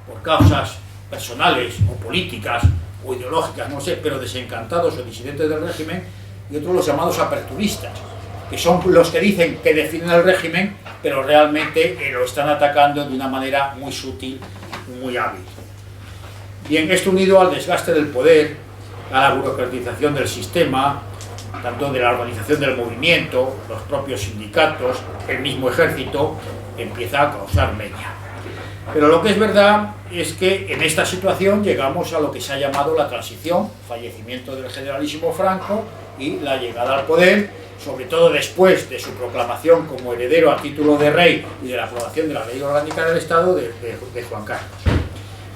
S2: por causas personales o políticas o ideológicas, no sé, pero desencantados o disidentes del régimen, y otros los llamados aperturistas, que son los que dicen que defienden el régimen, pero realmente lo están atacando de una manera muy sutil, muy hábil. Bien, esto unido al desgaste del poder, a la burocratización del sistema, tanto de la organización del movimiento, los propios sindicatos, el mismo ejército, empieza a causar leña. Pero lo que es verdad es que en esta situación llegamos a lo que se ha llamado la transición, fallecimiento del generalísimo Franco y la llegada al poder, sobre todo después de su proclamación como heredero a título de rey y de la aprobación de la ley orgánica del Estado de Juan Carlos.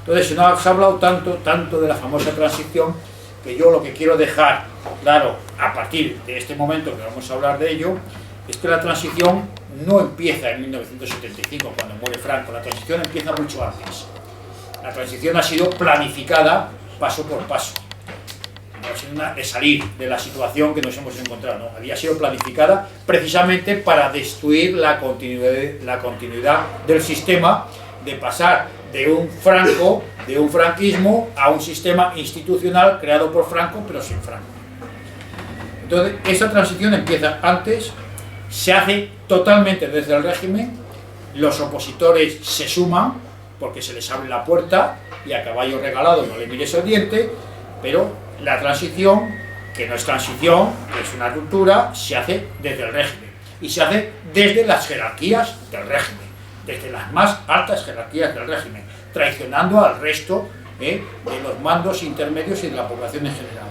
S2: Entonces, se ha hablado tanto de la famosa transición, que yo lo que quiero dejar claro a partir de este momento que vamos a hablar de ello es que la transición no empieza en 1975, cuando muere Franco, la transición empieza mucho antes. La transición ha sido planificada paso por paso. De salir de la situación que nos hemos encontrado, ¿no? Había sido planificada precisamente para destruir la continuidad del sistema, de pasar de un franquismo a un sistema institucional creado por Franco pero sin Franco. Entonces esa transición empieza antes, se hace totalmente desde el régimen, los opositores se suman porque se les abre la puerta y a caballo regalado no le mires el diente, pero la transición, que no es transición, que es una ruptura, se hace desde el régimen y se hace desde las jerarquías del régimen, desde las más altas jerarquías del régimen, traicionando al resto de los mandos intermedios y de la población en general.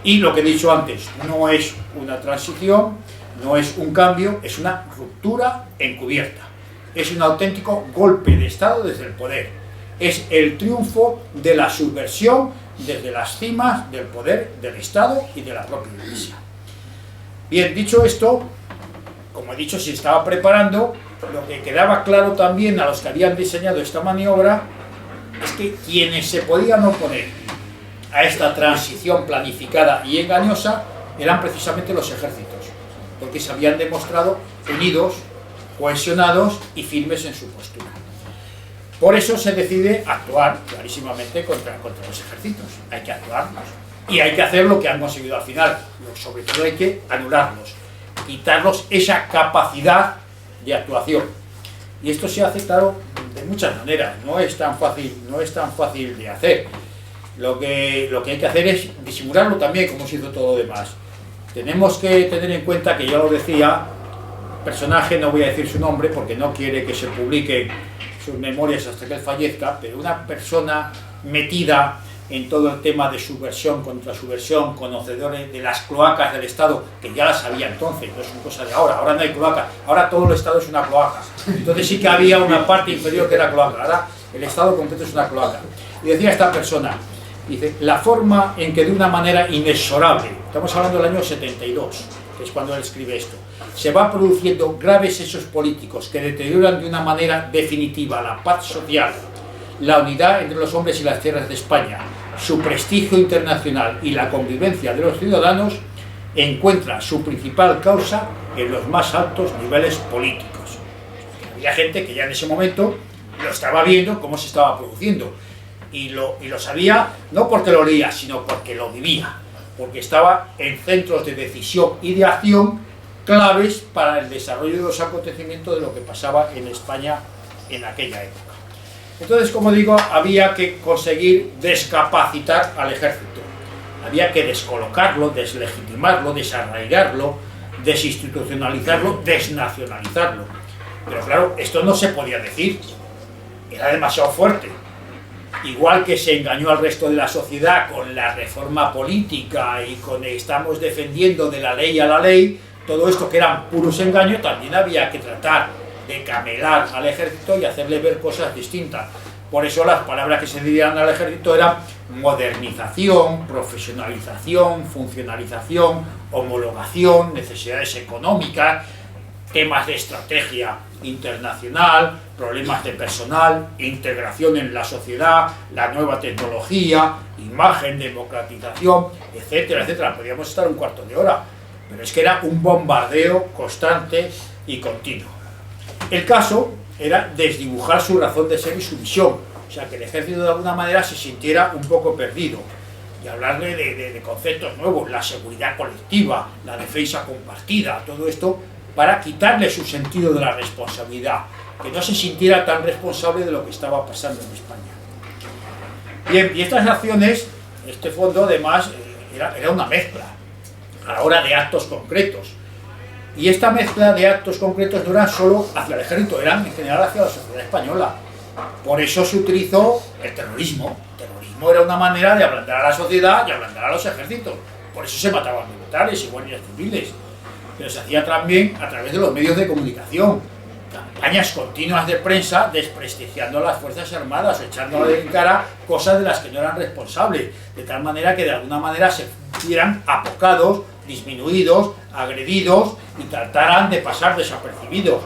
S2: Y lo que he dicho antes, no es una transición, no es un cambio, es una ruptura encubierta, es un auténtico golpe de Estado desde el poder, es el triunfo de la subversión desde las cimas del poder del Estado y de la propia Iglesia. Bien, dicho esto, como he dicho, se estaba preparando. Lo que quedaba claro también a los que habían diseñado esta maniobra es que quienes se podían oponer a esta transición planificada y engañosa eran precisamente los ejércitos, porque se habían demostrado unidos, cohesionados y firmes en su postura. Por eso se decide actuar clarísimamente contra los ejércitos. Hay que actuarlos. Y hay que hacer lo que han conseguido al final. Sobre todo hay que anularlos, quitarlos esa capacidad de actuación. Y esto se hace, claro, de muchas maneras. No es tan fácil de hacer. Lo que hay que hacer es disimularlo también, como se hizo todo lo demás. Tenemos que tener en cuenta que, ya lo decía, personaje, no voy a decir su nombre porque no quiere que se publique sus memorias hasta que él fallezca, pero una persona metida en todo el tema de subversión contra subversión, conocedores de las cloacas del Estado, que ya las había entonces, no es una cosa de ahora no hay cloaca, ahora todo el Estado es una cloaca. Entonces sí que había una parte inferior que era cloaca, ahora el Estado completo es una cloaca. Y decía esta persona, dice, la forma en que de una manera inexorable, estamos hablando del año 72, que es cuando él escribe esto, se va produciendo graves hechos políticos que deterioran de una manera definitiva la paz social, la unidad entre los hombres y las tierras de España, su prestigio internacional y la convivencia de los ciudadanos, encuentra su principal causa en los más altos niveles políticos. Había gente que ya en ese momento lo estaba viendo cómo se estaba produciendo y lo sabía no porque lo leía, sino porque lo vivía, porque estaba en centros de decisión y de acción claves para el desarrollo de los acontecimientos de lo que pasaba en España en aquella época. Entonces, como digo, había que conseguir descapacitar al ejército, había que descolocarlo, deslegitimarlo, desarraigarlo, desinstitucionalizarlo, desnacionalizarlo. Pero claro, esto no se podía decir, era demasiado fuerte. Igual que se engañó al resto de la sociedad con la reforma política y con estamos defendiendo de la ley a la ley, todo esto que eran puros engaños, también había que tratar de camelar al ejército y hacerle ver cosas distintas. Por eso las palabras que se dirían al ejército eran modernización, profesionalización, funcionalización, homologación, necesidades económicas, temas de estrategia internacional, problemas de personal, integración en la sociedad, la nueva tecnología, imagen, democratización, etcétera, etcétera. Podríamos estar un cuarto de hora, pero es que era un bombardeo constante y continuo. El caso era desdibujar su razón de ser y su visión, o sea, que el ejército de alguna manera se sintiera un poco perdido y hablarle de conceptos nuevos, la seguridad colectiva, la defensa compartida, todo esto para quitarle su sentido de la responsabilidad, que no se sintiera tan responsable de lo que estaba pasando en España. Bien, y estas acciones, este fondo además era una mezcla a la hora de actos concretos. Y esta mezcla de actos concretos no eran solo hacia el ejército, eran en general hacia la sociedad española. Por eso se utilizó el terrorismo. El terrorismo era una manera de ablandar a la sociedad y ablandar a los ejércitos. Por eso se mataban militares y guardias civiles. Pero se hacía también a través de los medios de comunicación. Campañas continuas de prensa desprestigiando a las Fuerzas Armadas o echándole en cara cosas de las que no eran responsables. De tal manera que de alguna manera se vieran apocados disminuidos, agredidos y trataran de pasar desapercibidos,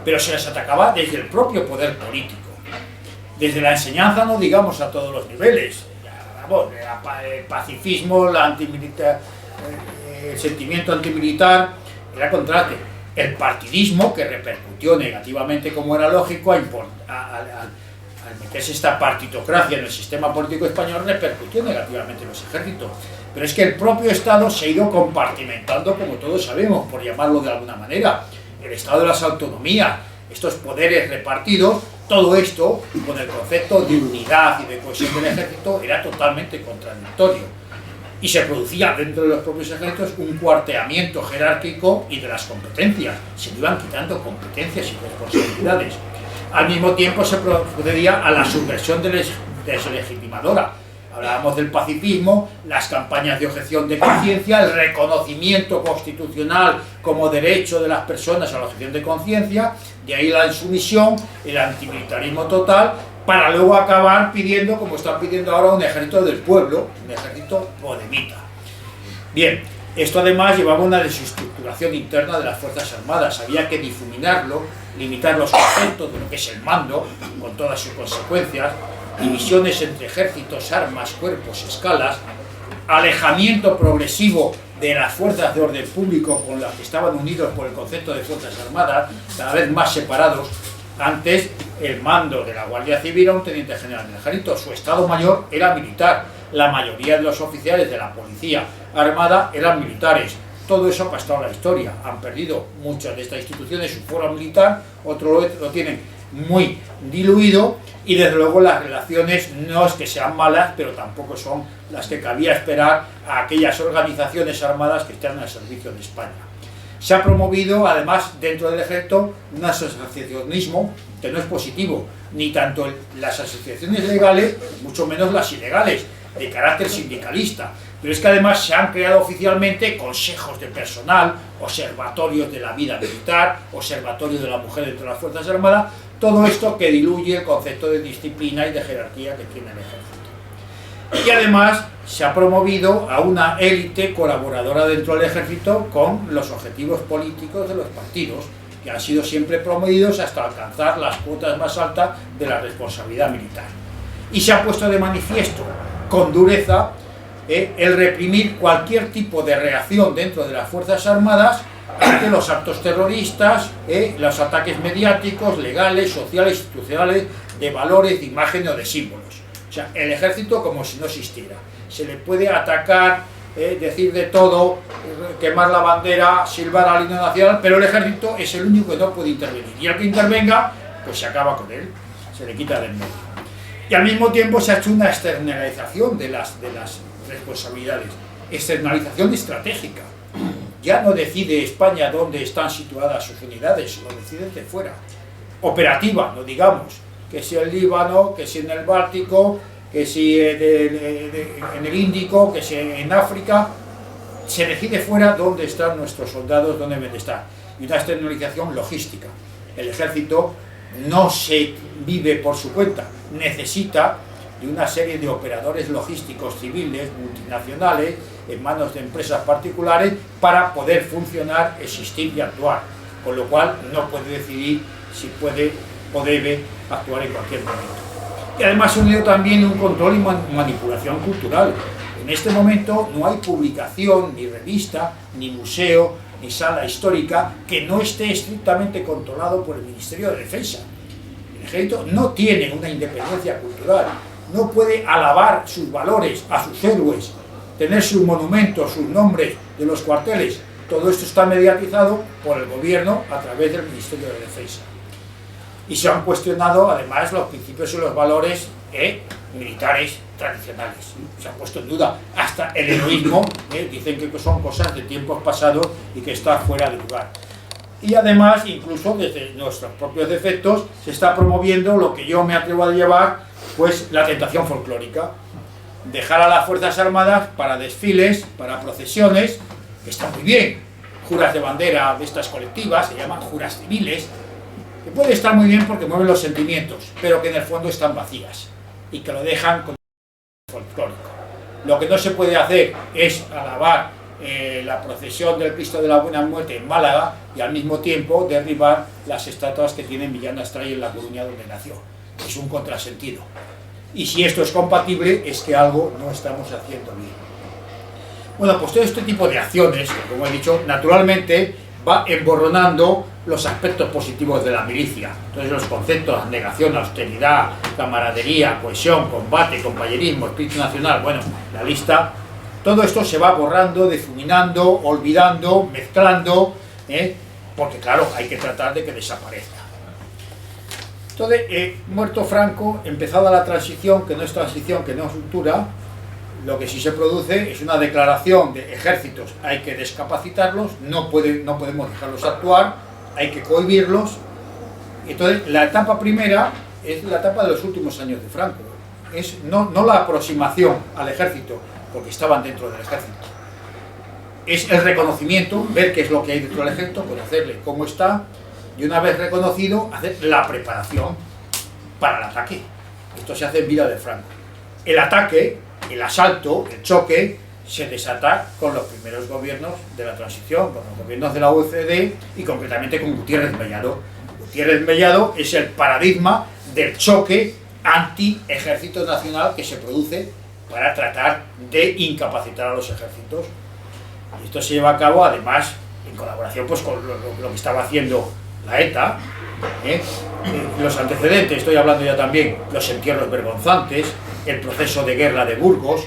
S2: pero se les atacaba desde el propio poder político. Desde la enseñanza, no digamos a todos los niveles, el pacifismo, el sentimiento antimilitar era contraste. El partidismo, que repercutió negativamente, como era lógico, al meterse esta partitocracia en el sistema político español, repercutió negativamente en los ejércitos. Pero es que el propio Estado se ha ido compartimentando, como todos sabemos, por llamarlo de alguna manera. El Estado de las autonomías, estos poderes repartidos, todo esto, con el concepto de unidad y de cohesión del ejército, era totalmente contradictorio. Y se producía dentro de los propios ejércitos un cuarteamiento jerárquico y de las competencias. Se le iban quitando competencias y responsabilidades. Al mismo tiempo se procedía a la subversión deslegitimadora. Hablábamos del pacifismo, las campañas de objeción de conciencia, el reconocimiento constitucional como derecho de las personas a la objeción de conciencia, de ahí la insumisión, el antimilitarismo total, para luego acabar pidiendo, como están pidiendo ahora, un ejército del pueblo, un ejército podemita. Bien, esto además llevaba una desestructuración interna de las Fuerzas Armadas, había que difuminarlo, limitar los conceptos de lo que es el mando, con todas sus consecuencias, divisiones entre ejércitos, armas, cuerpos, escalas, alejamiento progresivo de las fuerzas de orden público con las que estaban unidos por el concepto de Fuerzas Armadas, cada vez más separados. Antes, el mando de la Guardia Civil era un teniente general del ejército, su estado mayor era militar, la mayoría de los oficiales de la policía armada eran militares. Todo eso ha pasado a la historia, han perdido muchas de estas instituciones su fuero militar, otros lo tienen muy diluido, y desde luego las relaciones no es que sean malas, pero tampoco son las que cabía esperar a aquellas organizaciones armadas que están al servicio de España. Se ha promovido además dentro del ejército un asociacionismo que no es positivo, ni tanto las asociaciones legales, mucho menos las ilegales, de carácter sindicalista, pero es que además se han creado oficialmente consejos de personal, observatorios de la vida militar, observatorios de la mujer dentro de las Fuerzas Armadas, todo esto que diluye el concepto de disciplina y de jerarquía que tiene el ejército. Y además se ha promovido a una élite colaboradora dentro del ejército con los objetivos políticos de los partidos, que han sido siempre promovidos hasta alcanzar las cuotas más altas de la responsabilidad militar. Y se ha puesto de manifiesto con dureza el reprimir cualquier tipo de reacción dentro de las Fuerzas Armadas ante los actos terroristas, los ataques mediáticos, legales, sociales, institucionales, de valores, de imagen o de símbolos. O sea, el ejército como si no existiera. Se le puede atacar, decir de todo, quemar la bandera, silbar al himno nacional, pero el ejército es el único que no puede intervenir. Y el que intervenga, pues se acaba con él, se le quita del medio. Y al mismo tiempo se ha hecho una externalización de las responsabilidades, externalización estratégica. Ya no decide España dónde están situadas sus unidades, lo deciden de fuera. Operativa, no digamos, que si en Líbano, que si en el Báltico, que si en el Índico, que si en África, se decide fuera dónde están nuestros soldados, dónde deben de estar. Y una externalización logística. El ejército no se vive por su cuenta, necesita de una serie de operadores logísticos civiles, multinacionales, en manos de empresas particulares, para poder funcionar, existir y actuar, con lo cual no puede decidir si puede o debe actuar en cualquier momento. Y además se ha unido también un control y manipulación cultural. En este momento no hay publicación, ni revista, ni museo, ni sala histórica que no esté estrictamente controlado por el Ministerio de Defensa. El ejército no tiene una independencia cultural, no puede alabar sus valores a sus héroes, tener sus monumentos, sus nombres de los cuarteles. Todo esto está mediatizado por el gobierno a través del Ministerio de Defensa. Y se han cuestionado además los principios y los valores militares tradicionales. Se han puesto en duda hasta el heroísmo, dicen que son cosas de tiempos pasados y que está fuera de lugar. Y además, incluso desde nuestros propios defectos, se está promoviendo lo que yo me atrevo a llevar, pues la tentación folclórica. Dejar a las Fuerzas Armadas para desfiles, para procesiones, que está muy bien. Juras de bandera de estas colectivas, se llaman juras civiles, que puede estar muy bien porque mueven los sentimientos, pero que en el fondo están vacías y que lo dejan con folclórico. Lo que no se puede hacer es alabar la procesión del Cristo de la Buena Muerte en Málaga y al mismo tiempo derribar las estatuas que tiene Millán Astray en La Coruña, donde nació. Es un contrasentido. Y si esto es compatible, es que algo no estamos haciendo bien. Bueno, pues todo este tipo de acciones, que como he dicho, naturalmente va emborronando los aspectos positivos de la milicia. Entonces los conceptos, abnegación, austeridad, camaradería, cohesión, combate, compañerismo, espíritu nacional, bueno, la lista, todo esto se va borrando, difuminando, olvidando, mezclando, porque claro, hay que tratar de que desaparezca. Entonces, muerto Franco, empezada la transición, que no es transición, que no es ruptura, lo que sí se produce es una declaración de ejércitos, hay que descapacitarlos, no podemos dejarlos actuar, hay que cohibirlos. Entonces, la etapa primera es la etapa de los últimos años de Franco, es no la aproximación al ejército, porque estaban dentro del ejército, es el reconocimiento, ver qué es lo que hay dentro del ejército, conocerle cómo está, y una vez reconocido, hacer la preparación para el ataque. Esto se hace en vida de Franco. El ataque, el asalto, el choque, se desata con los primeros gobiernos de la transición, con los gobiernos de la UCD y concretamente con Gutiérrez Mellado. Gutiérrez Mellado es el paradigma del choque anti-ejército nacional que se produce para tratar de incapacitar a los ejércitos. Y esto se lleva a cabo, además, en colaboración pues, con lo que estaba haciendo la ETA, los antecedentes, estoy hablando ya también, los entierros vergonzantes, el proceso de guerra de Burgos,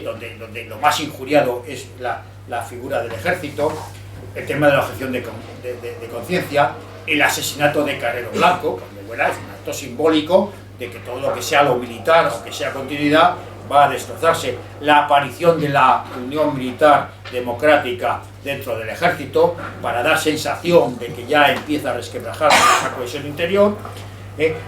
S2: donde lo más injuriado es la figura del ejército, el tema de la objeción de conciencia, el asesinato de Carrero Blanco, que bueno, es un acto simbólico de que todo lo que sea lo militar o que sea continuidad va a destrozarse, la aparición de la Unión Militar Democrática dentro del ejército para dar sensación de que ya empieza a resquebrajarse esa cohesión interior,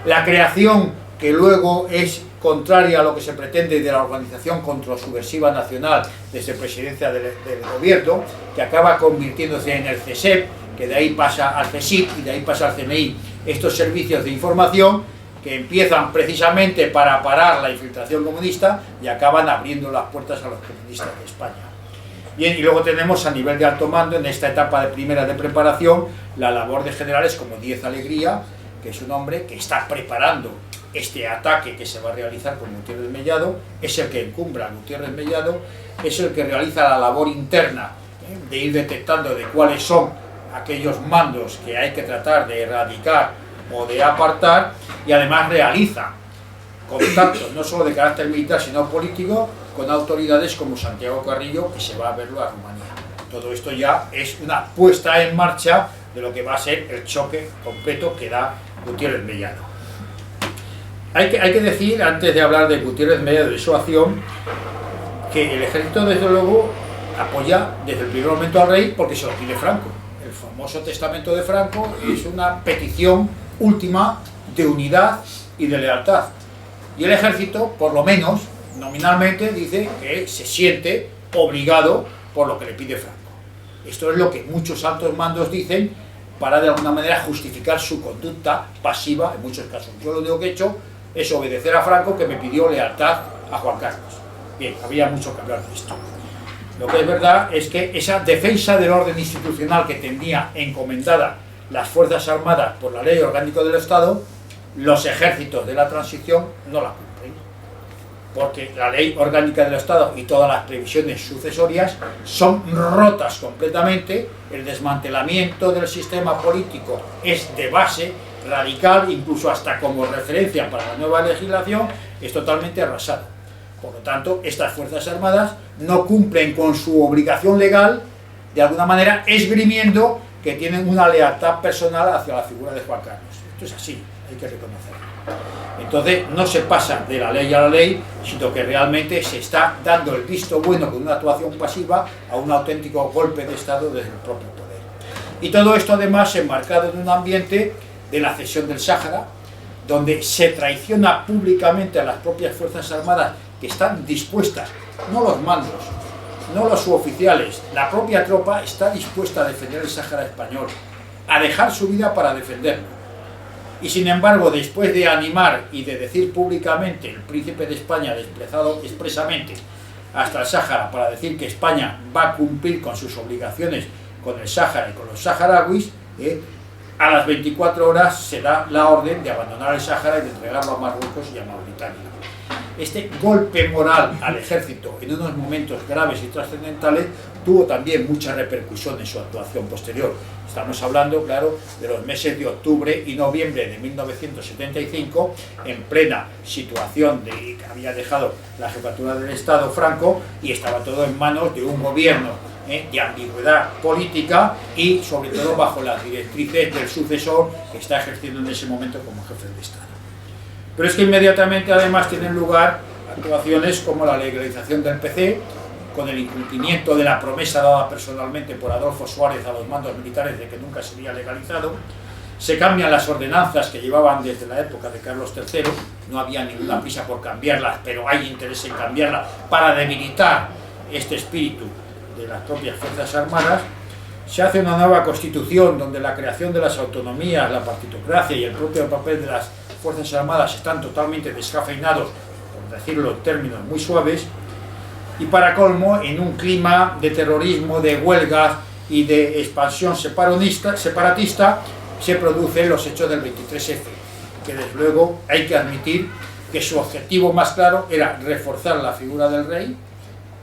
S2: la creación que luego es contraria a lo que se pretende de la organización contrasubversiva nacional desde presidencia del gobierno, que acaba convirtiéndose en el CSEP, que de ahí pasa al CSIC y de ahí pasa al CNI, estos servicios de información que empiezan precisamente para parar la infiltración comunista y acaban abriendo las puertas a los comunistas de España. Bien, y luego tenemos a nivel de alto mando, en esta etapa de primera de preparación, la labor de generales como Díez Alegría, que es un hombre que está preparando este ataque que se va a realizar con Gutiérrez Mellado, es el que encumbra a Gutiérrez Mellado, es el que realiza la labor interna de ir detectando de cuáles son aquellos mandos que hay que tratar de erradicar o de apartar, y además realiza contactos no solo de carácter militar sino político con autoridades como Santiago Carrillo, que se va a verlo a Rumanía. Todo esto ya es una puesta en marcha de lo que va a ser el choque completo que da Gutiérrez Mellado. Hay que decir, antes de hablar de Gutiérrez Mellado y de su acción, que el ejército desde luego apoya desde el primer momento al rey porque se lo pide Franco. El famoso testamento de Franco es una petición última de unidad y de lealtad, y el ejército, por lo menos nominalmente, dice que se siente obligado por lo que le pide Franco. Esto es lo que muchos altos mandos dicen para de alguna manera justificar su conducta pasiva en muchos casos. Yo lo único que he hecho es obedecer a Franco, que me pidió lealtad a Juan Carlos. Bien, había mucho que hablar de esto. Lo que es verdad es que esa defensa del orden institucional que tenía encomendada las Fuerzas Armadas por la Ley Orgánica del Estado, los ejércitos de la transición no la cumplen, porque la Ley Orgánica del Estado y todas las previsiones sucesorias son rotas completamente, el desmantelamiento del sistema político es de base radical, incluso hasta como referencia para la nueva legislación, es totalmente arrasado. Por lo tanto, estas Fuerzas Armadas no cumplen con su obligación legal, de alguna manera esgrimiendo que tienen una lealtad personal hacia la figura de Juan Carlos. Esto es así, hay que reconocerlo. Entonces no se pasa de la ley a la ley, sino que realmente se está dando el visto bueno con una actuación pasiva a un auténtico golpe de Estado desde el propio poder. Y todo esto además enmarcado en un ambiente de la cesión del Sáhara, donde se traiciona públicamente a las propias Fuerzas Armadas que están dispuestas, no los mandos, no los suboficiales, la propia tropa está dispuesta a defender el Sáhara español, a dejar su vida para defenderlo. Y sin embargo, después de animar y de decir públicamente el príncipe de España, desplazado expresamente hasta el Sáhara para decir que España va a cumplir con sus obligaciones con el Sáhara y con los saharauis, a las 24 horas se da la orden de abandonar el Sáhara y de entregarlo a Marruecos y a Mauritania. Este golpe moral al ejército en unos momentos graves y trascendentales tuvo también mucha repercusión en su actuación posterior. Estamos hablando, claro, de los meses de octubre y noviembre de 1975, en plena situación de que había dejado la jefatura del Estado Franco y estaba todo en manos de un gobierno de ambigüedad política y sobre todo bajo las directrices del sucesor que está ejerciendo en ese momento como jefe de Estado. Pero es que inmediatamente además tienen lugar actuaciones como la legalización del PC, con el incumplimiento de la promesa dada personalmente por Adolfo Suárez a los mandos militares de que nunca sería legalizado. Se cambian las ordenanzas que llevaban desde la época de Carlos III, no había ninguna prisa por cambiarlas, pero hay interés en cambiarlas para debilitar este espíritu de las propias Fuerzas Armadas. Se hace una nueva constitución donde la creación de las autonomías, la partitocracia y el propio papel de las Fuerzas Armadas están totalmente descafeinados, por decirlo en términos muy suaves, y para colmo, en un clima de terrorismo, de huelgas y de expansión separatista, se producen los hechos del 23F, que desde luego hay que admitir que su objetivo más claro era reforzar la figura del rey,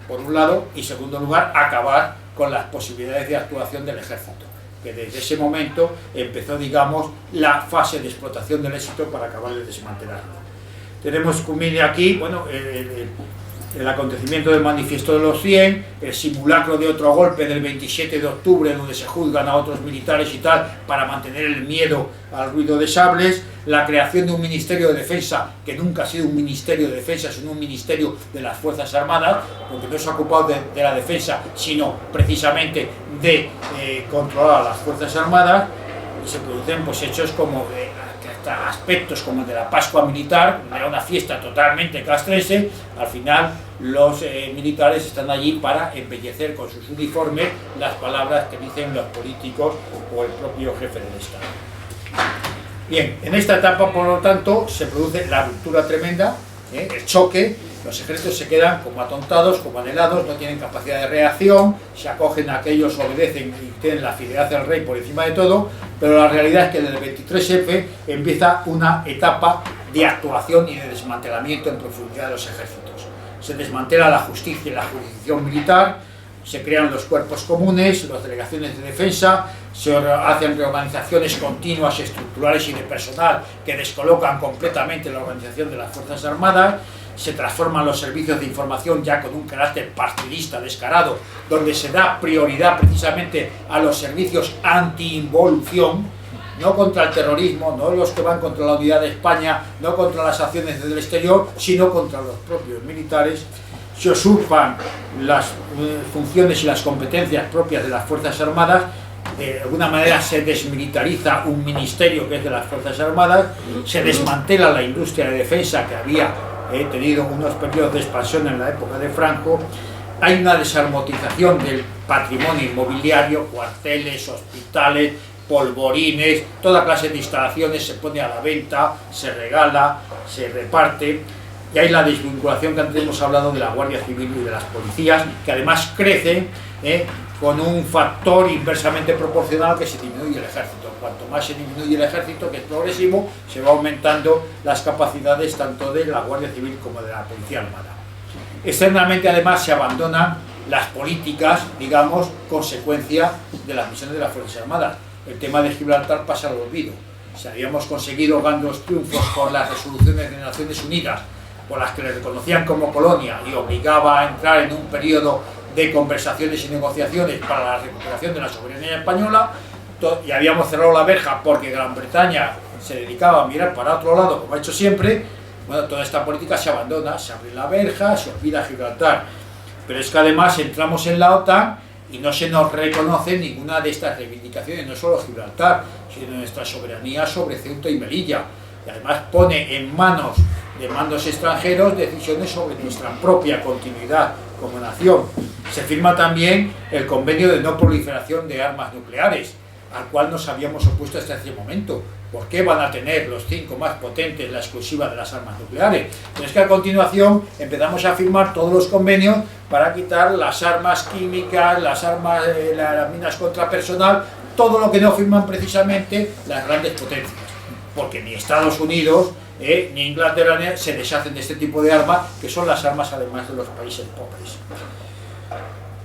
S2: por un lado, y segundo lugar, acabar con las posibilidades de actuación del ejército, que desde ese momento empezó, digamos, la fase de explotación del éxito para acabar de desmantelarlo. Tenemos culmine aquí, bueno, el acontecimiento del Manifiesto de los 100, el simulacro de otro golpe del 27 de octubre donde se juzgan a otros militares y tal para mantener el miedo al ruido de sables, la creación de un Ministerio de Defensa que nunca ha sido un Ministerio de Defensa, sino un Ministerio de las Fuerzas Armadas, porque no se ha ocupado de la defensa, sino precisamente de controlar a las Fuerzas Armadas, y se producen pues hechos como aspectos como el de la Pascua Militar, era una fiesta totalmente castrense. Al final los militares están allí para embellecer con sus uniformes las palabras que dicen los políticos o el propio jefe del Estado. Bien, en esta etapa, por lo tanto, se produce la ruptura tremenda, el choque. Los ejércitos se quedan como atontados, como anhelados, no tienen capacidad de reacción, se acogen a aquellos, obedecen y tienen la fidelidad al rey por encima de todo, pero la realidad es que desde el 23F empieza una etapa de actuación y de desmantelamiento en profundidad de los ejércitos. Se desmantela la justicia y la jurisdicción militar, se crean los cuerpos comunes, las delegaciones de defensa, se hacen reorganizaciones continuas, estructurales y de personal que descolocan completamente la organización de las Fuerzas Armadas. Se transforman los servicios de información ya con un carácter partidista descarado, donde se da prioridad precisamente a los servicios anti-involución, no contra el terrorismo, no los que van contra la unidad de España, no contra las acciones del exterior, sino contra los propios militares. Se usurpan las funciones y las competencias propias de las Fuerzas Armadas. De alguna manera se desmilitariza un ministerio que es de las Fuerzas Armadas, se desmantela la industria de defensa que había tenido unos periodos de expansión en la época de Franco. Hay una desarmotización del patrimonio inmobiliario, cuarteles, hospitales, polvorines, toda clase de instalaciones se pone a la venta, se regala, se reparte, y hay la desvinculación que antes hemos hablado de la Guardia Civil y de las policías, que además crecen con un factor inversamente proporcional, que se disminuye el ejército. Cuanto más se disminuye el ejército, que es progresivo, se va aumentando las capacidades tanto de la Guardia Civil como de la Policía Armada. Externamente además se abandonan las políticas, digamos, consecuencia de las misiones de las Fuerzas Armadas. El tema de Gibraltar pasa al olvido. Si habíamos conseguido grandes triunfos por las resoluciones de Naciones Unidas, por las que le reconocían como colonia y obligaba a entrar en un periodo de conversaciones y negociaciones para la recuperación de la soberanía española, y habíamos cerrado la verja porque Gran Bretaña se dedicaba a mirar para otro lado, como ha hecho siempre. Bueno, toda esta política se abandona, se abre la verja, se olvida Gibraltar. Pero es que además entramos en la OTAN y no se nos reconoce ninguna de estas reivindicaciones, no solo Gibraltar, sino nuestra soberanía sobre Ceuta y Melilla. Y además pone en manos de mandos extranjeros decisiones sobre nuestra propia continuidad como nación. Se firma también el convenio de no proliferación de armas nucleares, al cual nos habíamos opuesto hasta ese momento. ¿Por qué van a tener los 5 más potentes la exclusiva de las armas nucleares? Pero es que a continuación empezamos a firmar todos los convenios para quitar las armas químicas, las armas, las minas contrapersonal, todo lo que no firman precisamente las grandes potencias. Porque ni Estados Unidos ni Inglaterra se deshacen de este tipo de armas, que son las armas además de los países pobres.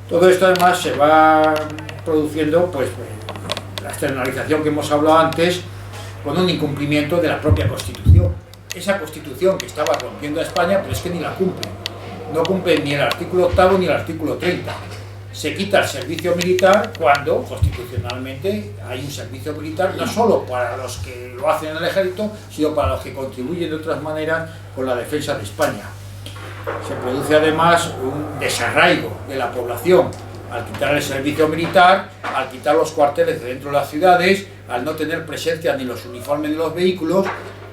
S2: Todo esto además se va produciendo, pues, la externalización que hemos hablado antes, con un incumplimiento de la propia Constitución. Esa Constitución que estaba rompiendo a España, pero es que ni la cumple. No cumple ni el artículo 8º ni el artículo 30. Se quita el servicio militar cuando, constitucionalmente, hay un servicio militar no solo para los que lo hacen en el ejército, sino para los que contribuyen de otras maneras con la defensa de España. Se produce además un desarraigo de la población al quitar el servicio militar, al quitar los cuarteles de dentro de las ciudades, al no tener presencia ni los uniformes ni los vehículos.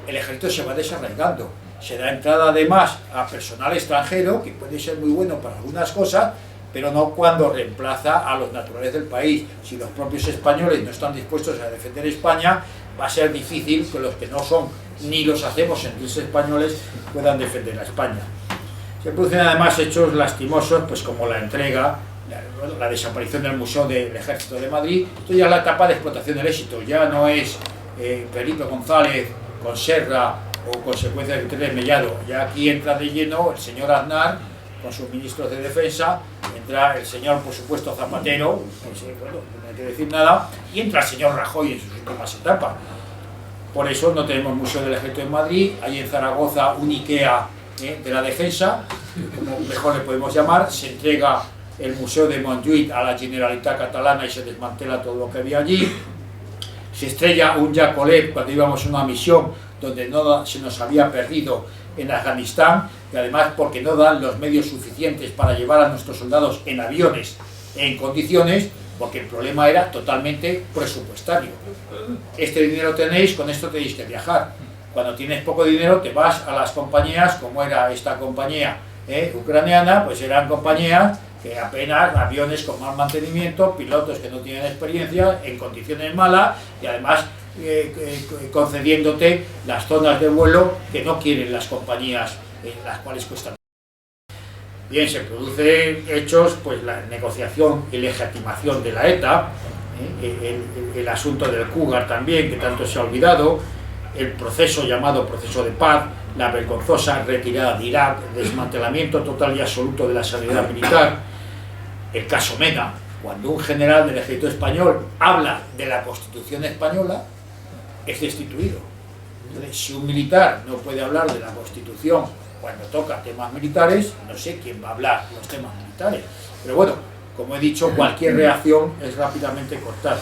S2: El ejército se va desarraigando. Se da entrada además a personal extranjero, que puede ser muy bueno para algunas cosas, pero no cuando reemplaza a los naturales del país. Si los propios españoles no están dispuestos a defender España, va a ser difícil que los que no son ni los hacemos sentirse españoles puedan defender a España. Se producen además hechos lastimosos, pues como la entrega, la desaparición del Museo del Ejército de Madrid. Esto ya es la etapa de explotación del éxito, ya no es Felipe González con Serra o consecuencias de Pérez Mellado. Ya aquí entra de lleno el señor Aznar con sus ministros de defensa, entra el señor, por supuesto, Zapatero, pues, bueno, no hay que decir nada, y entra el señor Rajoy en sus últimas etapas. Por eso no tenemos Museo del Ejército en Madrid, hay en Zaragoza un IKEA de la defensa, como mejor le podemos llamar. Se entrega el Museo de Montjuïc a la Generalitat Catalana y se desmantela todo lo que había allí. Se estrella un Yakolev cuando íbamos a una misión donde no se nos había perdido en Afganistán, y además porque no dan los medios suficientes para llevar a nuestros soldados en aviones en condiciones, porque el problema era totalmente presupuestario. Este dinero tenéis, con esto tenéis que viajar. Cuando tienes poco dinero te vas a las compañías, como era esta compañía ucraniana, pues eran compañías que apenas, aviones con mal mantenimiento, pilotos que no tienen experiencia, en condiciones malas, y además concediéndote las zonas de vuelo que no quieren las compañías, las cuales cuestan. Bien, se producen hechos, pues la negociación y legitimación de la ETA, el asunto del Cougar también, que tanto se ha olvidado, el proceso llamado proceso de paz, la vergonzosa retirada de Irak, el desmantelamiento total y absoluto de la sanidad militar, el caso Mena, cuando un general del ejército español habla de la Constitución española, es destituido. Entonces, si un militar no puede hablar de la Constitución cuando toca temas militares, no sé quién va a hablar de los temas militares. Pero bueno, como he dicho, cualquier reacción es rápidamente cortada.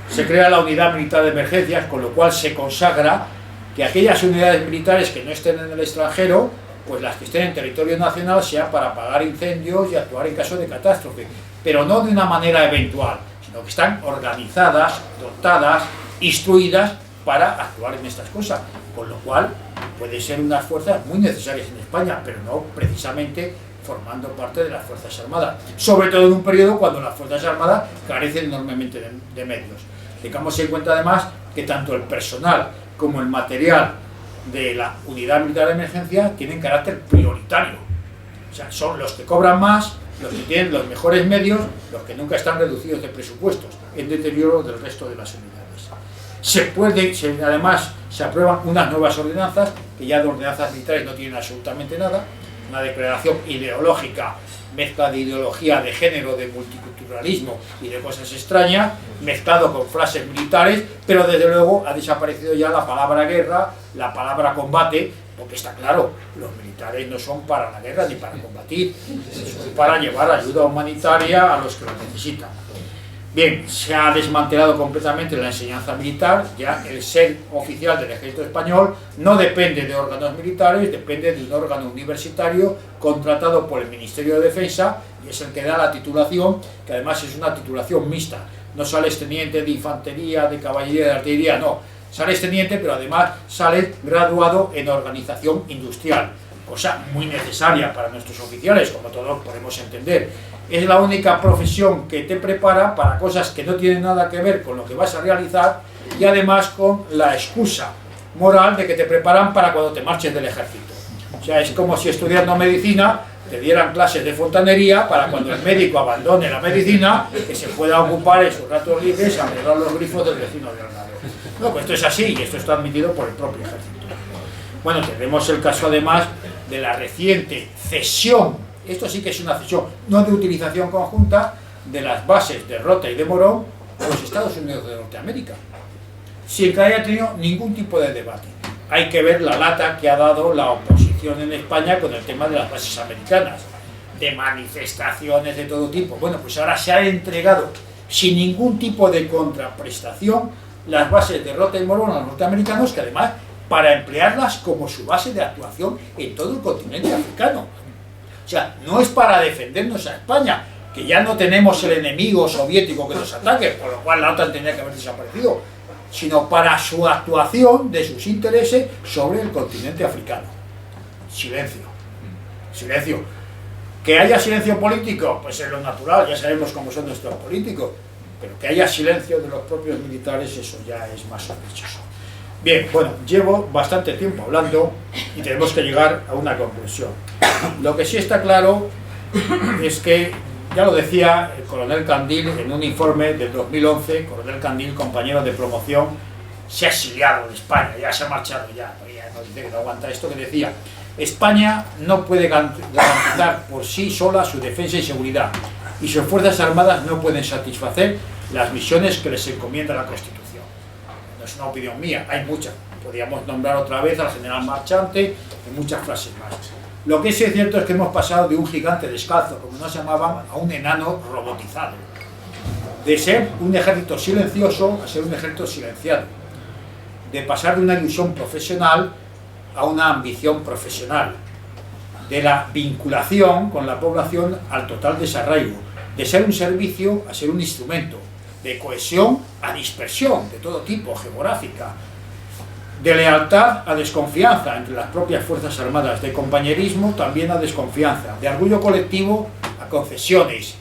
S2: Se crea la unidad militar de emergencias, con lo cual se consagra que aquellas unidades militares que no estén en el extranjero, pues las que estén en territorio nacional sean para apagar incendios y actuar en caso de catástrofe, pero no de una manera eventual, sino que están organizadas, dotadas, instruidas para actuar en estas cosas, con lo cual puede ser unas fuerzas muy necesarias en España, pero no precisamente formando parte de las Fuerzas Armadas, sobre todo en un periodo cuando las Fuerzas Armadas carecen enormemente de medios. Tengamos en cuenta además que tanto el personal como el material de la unidad militar de emergencia tienen carácter prioritario, o sea, son los que cobran más, los que tienen los mejores medios, los que nunca están reducidos de presupuestos, en deterioro del resto de las unidades. Además, se aprueban unas nuevas ordenanzas, que ya de ordenanzas militares no tienen absolutamente nada, una declaración ideológica, mezcla de ideología de género, de multiculturalismo y de cosas extrañas, mezclado con frases militares, pero desde luego ha desaparecido ya la palabra guerra, la palabra combate, porque está claro, los militares no son para la guerra ni para combatir, son para llevar ayuda humanitaria a los que lo necesitan. Bien, se ha desmantelado completamente la enseñanza militar, ya el ser oficial del ejército español no depende de órganos militares, depende de un órgano universitario contratado por el Ministerio de Defensa, y es el que da la titulación, que además es una titulación mixta. No sales teniente de infantería, de caballería, de artillería, no. Sales teniente, pero además sales graduado en organización industrial, cosa muy necesaria para nuestros oficiales, como todos podemos entender. es la única profesión que te prepara para cosas que no tienen nada que ver con lo que vas a realizar, y además con la excusa moral de que te preparan para cuando te marches del ejército. O sea, es como si estudiando medicina te dieran clases de fontanería para cuando el médico abandone la medicina, que se pueda ocupar en sus ratos libres a arreglar los grifos del vecino de al lado. No, pues esto es así, y esto está admitido por el propio ejército. Bueno, tenemos el caso además de la reciente cesión, esto sí que es una cesión, no de utilización conjunta, de las bases de Rota y de Morón a los Estados Unidos de Norteamérica, sin que haya tenido ningún tipo de debate. Hay que ver la lata que ha dado la oposición en España con el tema de las bases americanas, de manifestaciones de todo tipo. Bueno, pues ahora se ha entregado sin ningún tipo de contraprestación las bases de Rota y Morón a los norteamericanos, que además para emplearlas como su base de actuación en todo el continente africano. O sea, no es para defendernos a España, que ya no tenemos el enemigo soviético que nos ataque, por lo cual la OTAN tendría que haber desaparecido, sino para su actuación de sus intereses sobre el continente africano. Silencio. Silencio. Que haya silencio político, pues es lo natural, ya sabemos cómo son nuestros políticos, pero que haya silencio de los propios militares, eso ya es más sospechoso. Bien, bueno, llevo bastante tiempo hablando y tenemos que llegar a una conclusión. Lo que sí está claro es que, ya lo decía el coronel Candil en un informe del 2011, coronel Candil, compañero de promoción, se ha exiliado de España, ya se ha marchado, ya no dice que no aguanta esto, que decía: España no puede garantizar por sí sola su defensa y seguridad, y sus fuerzas armadas no pueden satisfacer las misiones que les encomienda la Constitución. No es una opinión mía, hay muchas. Podríamos nombrar otra vez al general Marchante y muchas frases más. Lo que sí es cierto es que hemos pasado de un gigante descalzo, como nos llamaban, a un enano robotizado. De ser un ejército silencioso a ser un ejército silenciado. De pasar de una ilusión profesional a una ambición profesional. De la vinculación con la población al total desarraigo. De ser un servicio a ser un instrumento. De cohesión a dispersión de todo tipo, geográfica. De lealtad a desconfianza entre las propias Fuerzas Armadas, de compañerismo también a desconfianza, de orgullo colectivo a concesiones,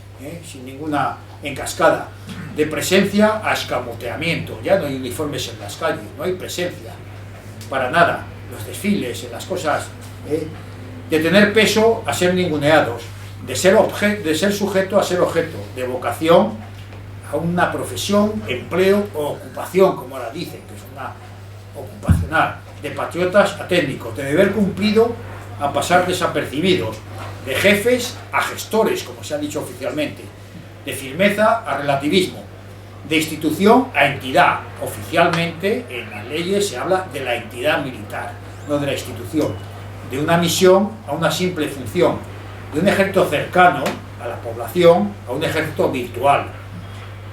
S2: sin ninguna encascada, de presencia a escamoteamiento. Ya no hay uniformes en las calles, no hay presencia, para nada, los desfiles, en las cosas, de tener peso a ser ninguneados, de ser sujeto a ser objeto, de vocación a una profesión, empleo o ocupación, como ahora dicen, que es una ocupacional, de patriotas a técnicos, de deber cumplido a pasar desapercibidos, de jefes a gestores, como se ha dicho oficialmente, de firmeza a relativismo, de institución a entidad. Oficialmente en las leyes se habla de la entidad militar, no de la institución, de una misión a una simple función, de un ejército cercano a la población a un ejército virtual,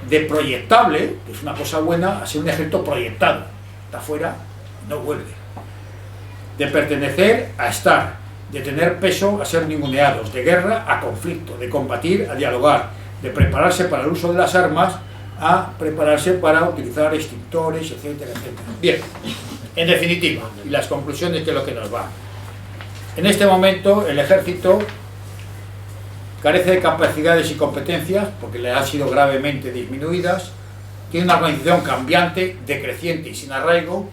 S2: de proyectable, que es una cosa buena, a ser un ejército proyectado. Está fuera, no vuelve. De pertenecer a estar, de tener peso a ser ninguneados, de guerra a conflicto, de combatir a dialogar, de prepararse para el uso de las armas a prepararse para utilizar extintores, etcétera, etcétera. Bien, en definitiva, y las conclusiones de lo que nos va. En este momento el ejército carece de capacidades y competencias porque le han sido gravemente disminuidas, tiene una organización cambiante, decreciente y sin arraigo,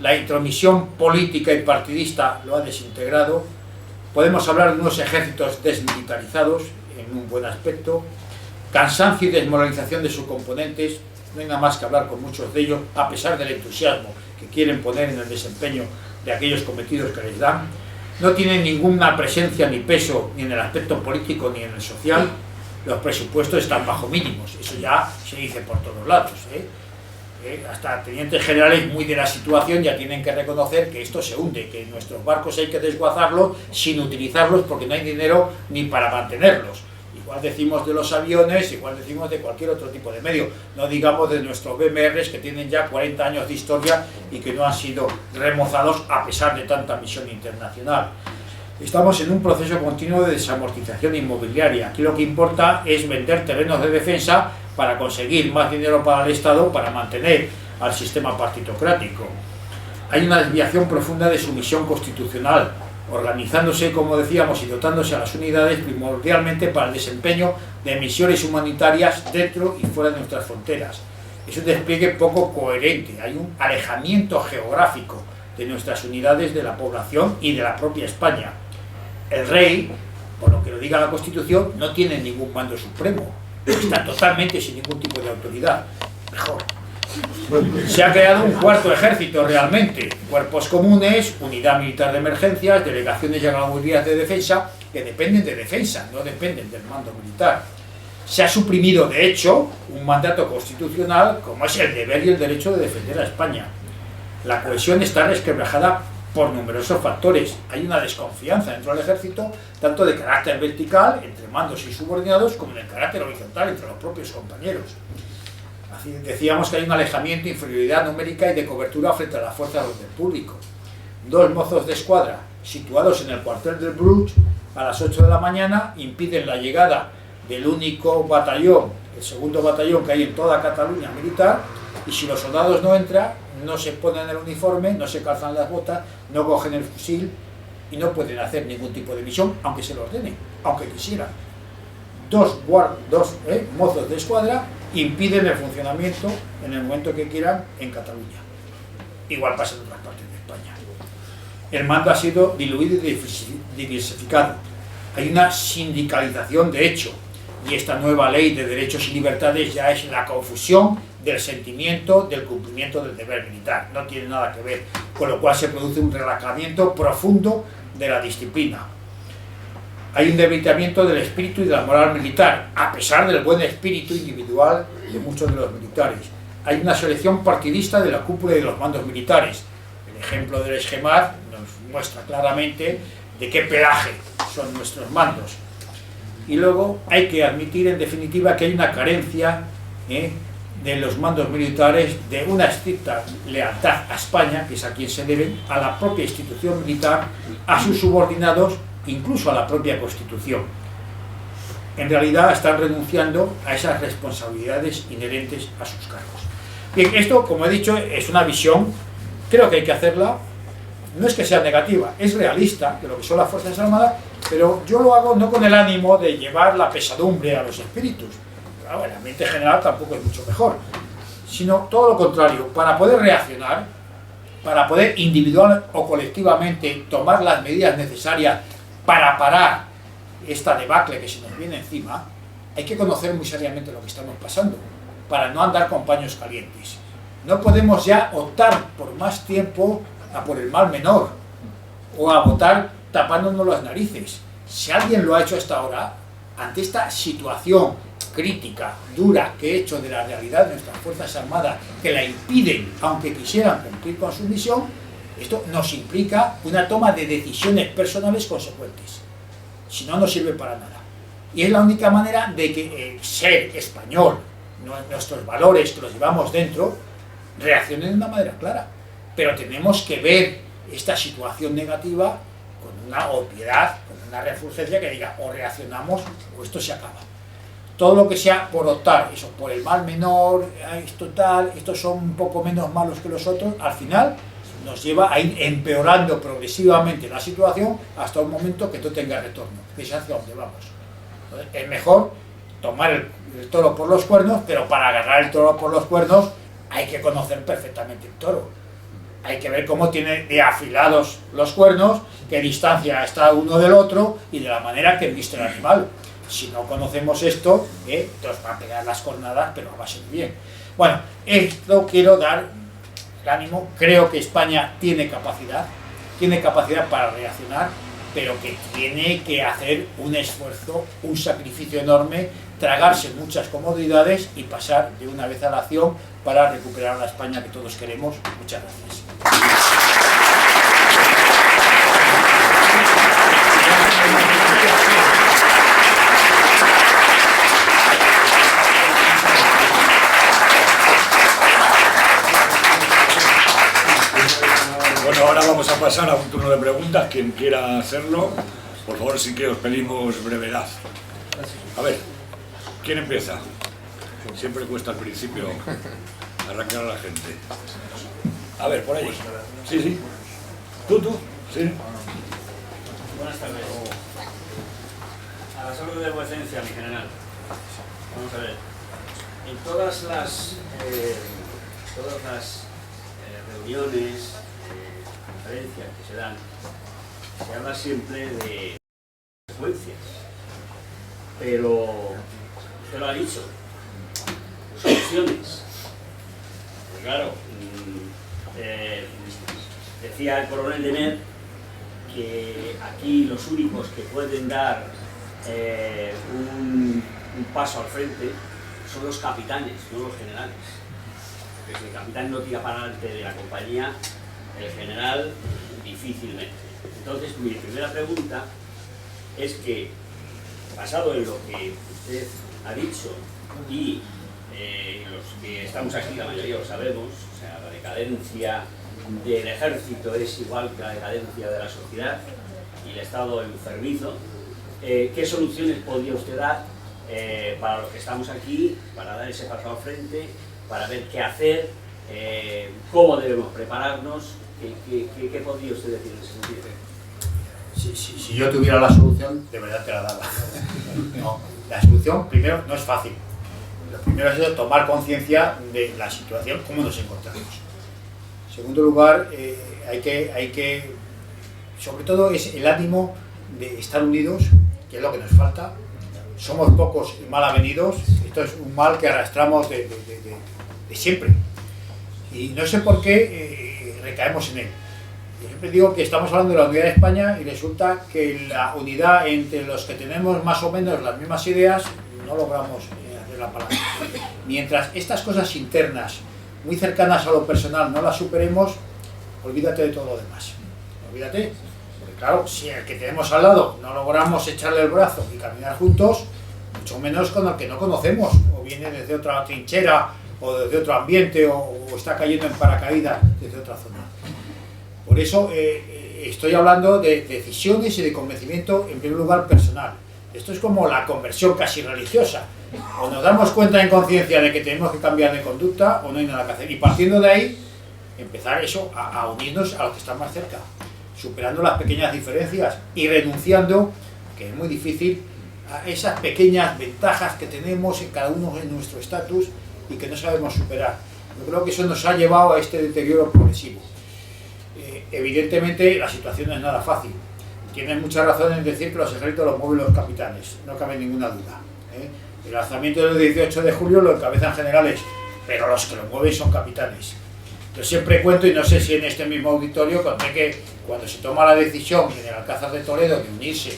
S2: la intromisión política y partidista lo ha desintegrado, podemos hablar de unos ejércitos desmilitarizados en un buen aspecto, cansancio y desmoralización de sus componentes, no hay nada más que hablar con muchos de ellos, a pesar del entusiasmo que quieren poner en el desempeño de aquellos cometidos que les dan, no tienen ninguna presencia ni peso ni en el aspecto político ni en el social, los presupuestos están bajo mínimos, eso ya se dice por todos lados, hasta tenientes generales muy de la situación ya tienen que reconocer que esto se hunde, que nuestros barcos hay que desguazarlos sin utilizarlos porque no hay dinero ni para mantenerlos. Igual decimos de los aviones, igual decimos de cualquier otro tipo de medio, no digamos de nuestros BMRs que tienen ya 40 años de historia y que no han sido remozados a pesar de tanta misión internacional. Estamos en un proceso continuo de desamortización inmobiliaria. Aquí lo que importa es vender terrenos de defensa para conseguir más dinero para el Estado para mantener al sistema partitocrático. Hay una desviación profunda de su misión constitucional, organizándose, como decíamos, y dotándose a las unidades primordialmente para el desempeño de misiones humanitarias dentro y fuera de nuestras fronteras. Es un despliegue poco coherente, hay un alejamiento geográfico de nuestras unidades de la población y de la propia España. El rey, por lo que lo diga la Constitución, no tiene ningún mando supremo, está totalmente sin ningún tipo de autoridad. Mejor. Se ha creado un cuarto ejército realmente, cuerpos comunes, unidad militar de emergencias, delegaciones y ganaderías de defensa, que dependen de defensa, no dependen del mando militar. Se ha suprimido, de hecho, un mandato constitucional como es el deber y el derecho de defender a España. La cohesión está resquebrajada por numerosos factores. Hay una desconfianza dentro del ejército, tanto de carácter vertical, entre mandos y subordinados, como de carácter horizontal, entre los propios compañeros. Así decíamos que hay un alejamiento, inferioridad numérica y de cobertura frente a la fuerza del orden público. 2 mozos de escuadra, situados en el cuartel del Bruch, a las 8 de la mañana, impiden la llegada del único batallón, el segundo batallón que hay en toda Cataluña militar, y si los soldados no entran, no se ponen el uniforme, no se calzan las botas, no cogen el fusil y no pueden hacer ningún tipo de misión, aunque se lo ordenen, aunque quisieran. 2 mozos de escuadra impiden el funcionamiento en el momento que quieran en Cataluña. Igual pasa en otras partes de España. El mando ha sido diluido y diversificado. Hay una sindicalización de hecho, y esta nueva ley de derechos y libertades ya es la confusión del sentimiento del cumplimiento del deber militar. No tiene nada que ver, con lo cual se produce un relajamiento profundo de la disciplina. Hay un debilitamiento del espíritu y de la moral militar, a pesar del buen espíritu individual de muchos de los militares. Hay una selección partidista de la cúpula y de los mandos militares. El ejemplo del esquemat nos muestra claramente de qué pelaje son nuestros mandos. Y luego hay que admitir, en definitiva, que hay una carencia de los mandos militares de una estricta lealtad a España, que es a quien se deben, a la propia institución militar, a sus subordinados, incluso a la propia Constitución. En realidad están renunciando a esas responsabilidades inherentes a sus cargos. Bien, esto, como he dicho, es una visión, creo que hay que hacerla, no es que sea negativa, es realista de lo que son las Fuerzas Armadas, pero yo lo hago no con el ánimo de llevar la pesadumbre a los espíritus, claro, el ambiente general tampoco es mucho mejor, sino todo lo contrario, para poder reaccionar, para poder individual o colectivamente tomar las medidas necesarias para parar esta debacle que se nos viene encima, hay que conocer muy seriamente lo que estamos pasando, para no andar con paños calientes. No podemos ya optar por más tiempo a por el mal menor, o a votar tapándonos las narices. Si alguien lo ha hecho hasta ahora, ante esta situación crítica, dura, que he hecho de la realidad de nuestras Fuerzas Armadas, que la impiden, aunque quisieran cumplir con su misión, esto nos implica una toma de decisiones personales consecuentes. Si no, no sirve para nada. Y es la única manera de que el ser español, nuestros valores que los llevamos dentro, reaccionen de una manera clara. Pero tenemos que ver esta situación negativa con una obviedad, con una refulgencia que diga o reaccionamos o esto se acaba. Todo lo que sea por optar, eso, por el mal menor, esto tal, estos son un poco menos malos que los otros, al final nos lleva a ir empeorando progresivamente la situación hasta un momento que no tenga retorno, que es hacia donde vamos. Entonces, es mejor tomar el toro por los cuernos, pero para agarrar el toro por los cuernos hay que conocer perfectamente el toro. Hay que ver cómo tiene de afilados los cuernos, qué distancia está uno del otro y de la manera que viste el animal. Si no conocemos esto, nos va a pegar las cornadas, pero va a ser bien. Bueno, esto quiero dar el ánimo. Creo que España tiene capacidad para reaccionar, pero que tiene que hacer un esfuerzo, un sacrificio enorme, tragarse muchas comodidades y pasar de una vez a la acción para recuperar la España que todos queremos. Muchas gracias.
S1: Bueno, ahora vamos a pasar a un turno de preguntas. Quien quiera hacerlo, por favor, sí que os pedimos brevedad. A ver, ¿quién empieza? Siempre cuesta al principio arrancar a la gente. A ver, por ahí. Sí, sí. ¿Tú? Sí.
S3: Buenas tardes. A la salud de vuecencia, mi general. Vamos a ver. En todas las reuniones, conferencias que se dan, se habla siempre de consecuencias. Pero usted lo ha dicho, soluciones. Pues claro, decía el coronel Demer que aquí los únicos que pueden dar un paso al frente son los capitanes, no los generales. Porque si el capitán no tira para adelante de la compañía, el general difícilmente. Entonces, mi primera pregunta es que, basado en lo que usted ha dicho y los que estamos aquí, la mayoría lo sabemos, o sea, la decadencia del ejército es igual que la decadencia de la sociedad y el estado enfermizo, ¿qué soluciones podría usted dar para los que estamos aquí, para dar ese paso al frente, para ver qué hacer, cómo debemos prepararnos? ¿Qué podría usted decir en ese sentido?
S2: Si yo tuviera la solución, de verdad te la daba. No, la solución, primero, no es fácil. Lo primero es tomar conciencia de la situación, cómo nos encontramos. En segundo lugar, hay que, sobre todo, es el ánimo de estar unidos, que es lo que nos falta. Somos pocos y mal avenidos. Esto es un mal que arrastramos de siempre. Y no sé por qué recaemos en él. Yo siempre digo que estamos hablando de la unidad de España y resulta que la unidad entre los que tenemos más o menos las mismas ideas no logramos hacer la palanca. Mientras estas cosas internas, muy cercanas a lo personal, no las superemos, olvídate de todo lo demás. Olvídate. Porque claro, si el que tenemos al lado no logramos echarle el brazo y caminar juntos, mucho menos con el que no conocemos, o viene desde otra trinchera, o desde otro ambiente, o está cayendo en paracaídas desde otra zona. Por eso estoy hablando de decisiones y de convencimiento, en primer lugar, personal. Esto es como la conversión casi religiosa. O nos damos cuenta en conciencia de que tenemos que cambiar de conducta, o no hay nada que hacer. Y partiendo de ahí, empezar eso, a unirnos a los que están más cerca, superando las pequeñas diferencias y renunciando, que es muy difícil, a esas pequeñas ventajas que tenemos en cada uno en nuestro estatus y que no sabemos superar. Yo creo que eso nos ha llevado a este deterioro progresivo. Evidentemente la situación no es nada fácil. Tienen mucha razón en decir que los ejércitos los mueven los capitanes, no cabe ninguna duda. El alzamiento del 18 de julio lo encabezan generales, pero los que lo mueven son capitanes. Yo siempre cuento, y no sé si en este mismo auditorio, conté que cuando se toma la decisión en el Alcázar de Toledo de unirse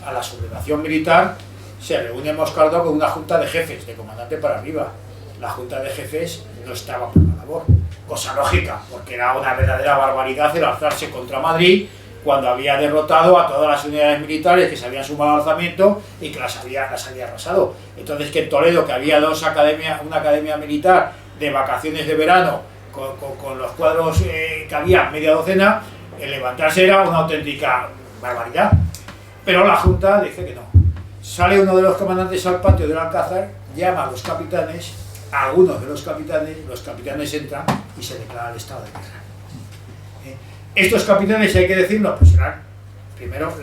S2: a la sublevación militar, se reúne Moscardó con una junta de jefes, de comandante para arriba. La junta de jefes no estaba por la labor, cosa lógica, porque era una verdadera barbaridad el alzarse contra Madrid cuando había derrotado a todas las unidades militares que se habían sumado al alzamiento y que las había arrasado. Entonces, que en Toledo, que había una academia militar de vacaciones de verano con los cuadros que había media docena, el levantarse era una auténtica barbaridad. Pero la Junta dice que no. Sale uno de los comandantes al patio del Alcázar, llama a los capitanes, a algunos de los capitanes entran y se declara el estado de guerra. Estos capitanes, hay que decirlo, pues eran primero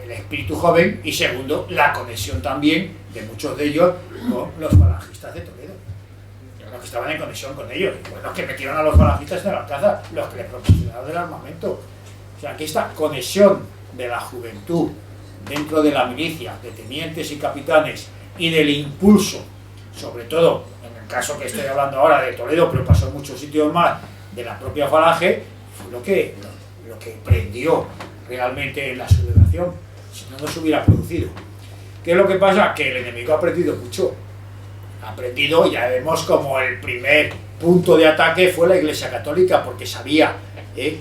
S2: el espíritu joven y segundo la conexión también de muchos de ellos con los falangistas de Toledo. Los que estaban en conexión con ellos, pues los que metieron a los falangistas en el Alcázar, los que les proporcionaron el armamento. O sea, que esta conexión de la juventud dentro de la milicia, de tenientes y capitanes, y del impulso, sobre todo en el caso que estoy hablando ahora de Toledo, pero pasó en muchos sitios más, de la propia falange, fue lo que prendió realmente en la sublevación. Si no, no se hubiera producido. ¿Qué es lo que pasa? Que el enemigo ha aprendido mucho. Ha aprendido, ya vemos como el primer punto de ataque fue la Iglesia Católica, porque sabía